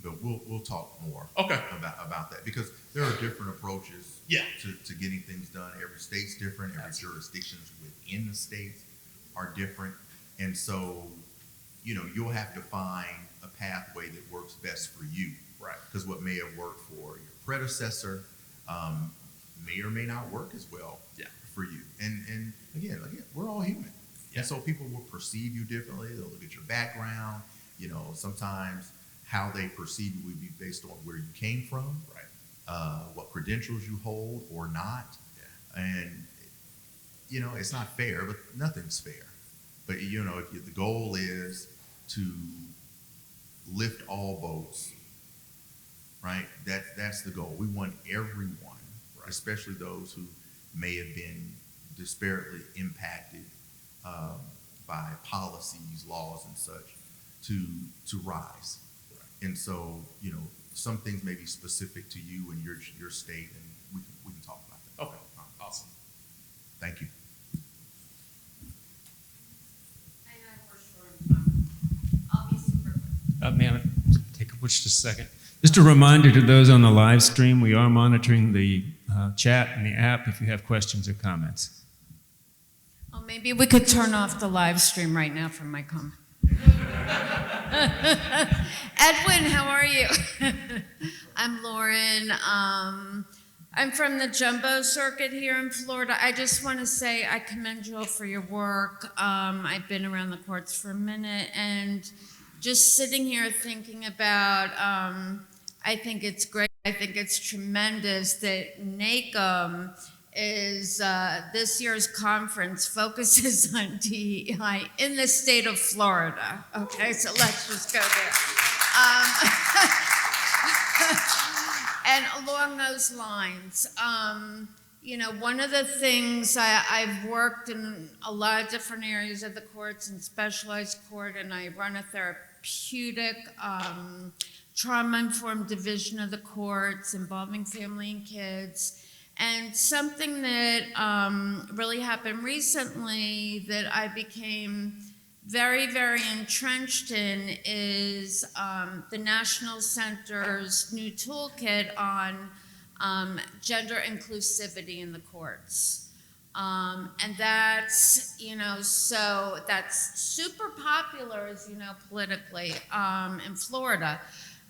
But we'll talk more
Okay.
about that, because there are different approaches
Yeah.
to getting things done. Every state's different. Every jurisdictions within the states are different. And so, you'll have to find a pathway that works best for you.
Right.
Because what may have worked for your predecessor may or may not work as well for you. And again, we're all human.
Yeah.
And so people will perceive you differently. They'll look at your background. Sometimes how they perceive you would be based on where you came from,
Right.
What credentials you hold or not.
Yeah.
And, it's not fair, but nothing's fair. But, if the goal is to lift all boats, right? That's the goal. We want everyone,
Right.
especially those who may have been disparately impacted by policies, laws, and such, to rise. Right. And so, some things may be specific to you and your state, and we can talk about that.
Okay. Awesome.
Thank you.
I'll be super quick.
Ma'am, take just a second. Just a reminder to those on the live stream, we are monitoring the chat and the app if you have questions or comments.
Oh, maybe we could turn off the live stream right now from my comment. Edwin, how are you? I'm Lauren. I'm from the Jumbo Circuit here in Florida. I just want to say I commend you all for your work. I've been around the courts for a minute, and just sitting here thinking about, I think it's great. I think it's tremendous that NACM is, this year's conference focuses on DEI in the state of Florida. Okay, so let's just go there. And along those lines, one of the things I've worked in a lot of different areas of the courts and specialized court, and I run a therapeutic trauma-informed division of the courts involving family and kids. And something that really happened recently that I became very, very entrenched in is the National Center's new toolkit on gender inclusivity in the courts. And that's, so that's super popular, as you know, politically in Florida.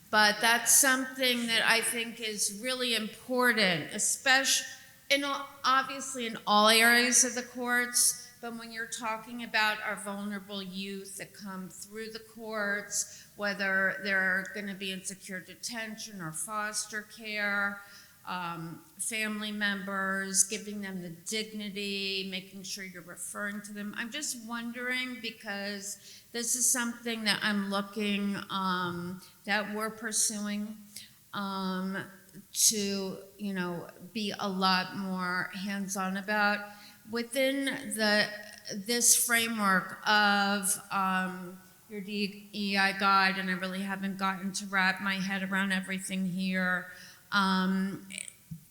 But that's something that I think is really important, especially, obviously in all areas of the courts, but when you're talking about our vulnerable youth that come through the courts, whether they're going to be in secure detention or foster care, family members, giving them the dignity, making sure you're referring to them. I'm just wondering, because this is something that I'm looking, that we're pursuing to, be a lot more hands-on about. Within this framework of your DEI guide, and I really haven't gotten to wrap my head around everything here,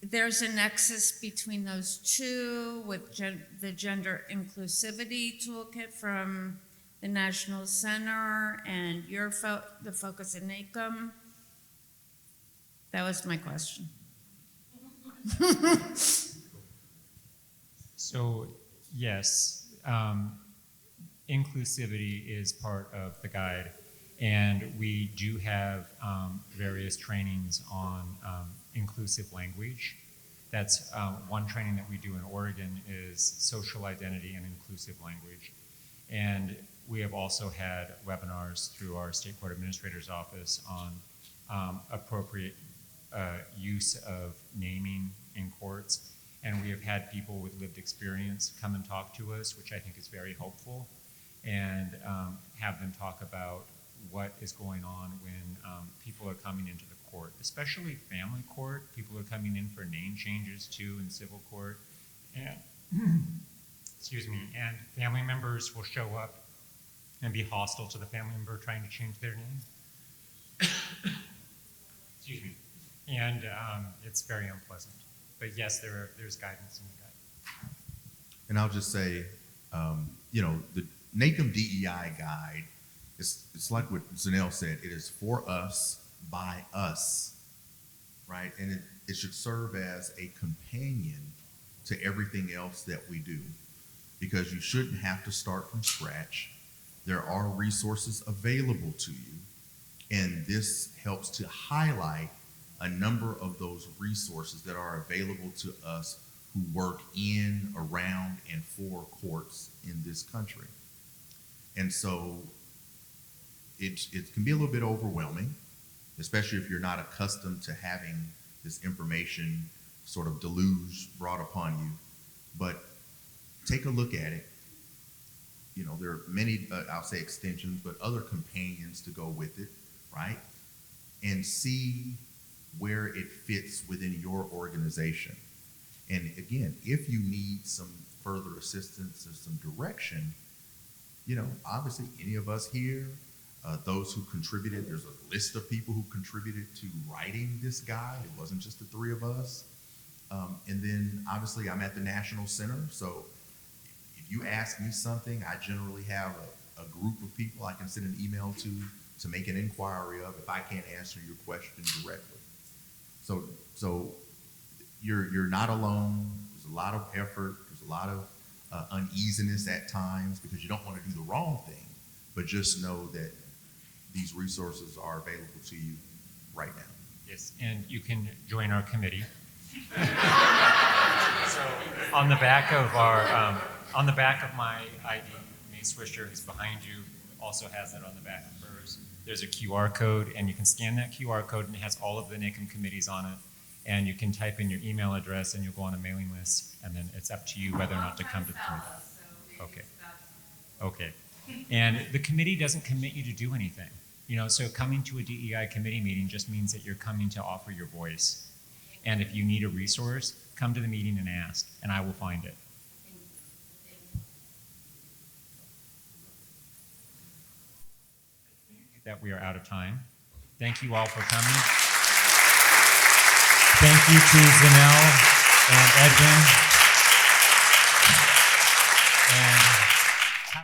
there's a nexus between those two with the gender inclusivity toolkit from the National Center and the focus in NACM. That was my question.
So, yes, inclusivity is part of the guide, and we do have various trainings on inclusive language. That's one training that we do in Oregon is social identity and inclusive language. And we have also had webinars through our State Court Administrator's Office on appropriate use of naming in courts. And we have had people with lived experience come and talk to us, which I think is very helpful, and have them talk about what is going on when people are coming into the court, especially family court. People are coming in for name changes too in civil court. And excuse me, and family members will show up and be hostile to the family member trying to change their name. Excuse me. And it's very unpleasant. But yes, there's guidance in the guide.
And I'll just say, the NACM DEI guide, it's like what Zanelle said, it is for us, by us, right? And it should serve as a companion to everything else that we do, because you shouldn't have to start from scratch. There are resources available to you, and this helps to highlight a number of those resources that are available to us who work in, around, and for courts in this country. And so it can be a little bit overwhelming, especially if you're not accustomed to having this information sort of deluge brought upon you. But take a look at it. There are many, I'll say extensions, but other companions to go with it, right? And see where it fits within your organization. And again, if you need some further assistance or some direction, obviously any of us here, those who contributed, there's a list of people who contributed to writing this guide. It wasn't just the three of us. And then obviously I'm at the National Center. So if you ask me something, I generally have a group of people I can send an email to make an inquiry of if I can't answer your question directly. So you're not alone. There's a lot of effort. There's a lot of uneasiness at times because you don't want to do the wrong thing, but just know that these resources are available to you right now.
Yes, and you can join our committee. So on the back of my ID, May Swisher, who's behind you, also has it on the back of hers. There's a QR code, and you can scan that QR code, and it has all of the NACM committees on it. And you can type in your email address, and you'll go on a mailing list, and then it's up to you whether or not to come to the committee. Okay. And the committee doesn't commit you to do anything. So coming to a DEI committee meeting just means that you're coming to offer your voice. And if you need a resource, come to the meeting and ask, and I will find it. That we are out of time. Thank you all for coming. Thank you to Zanelle and Edwin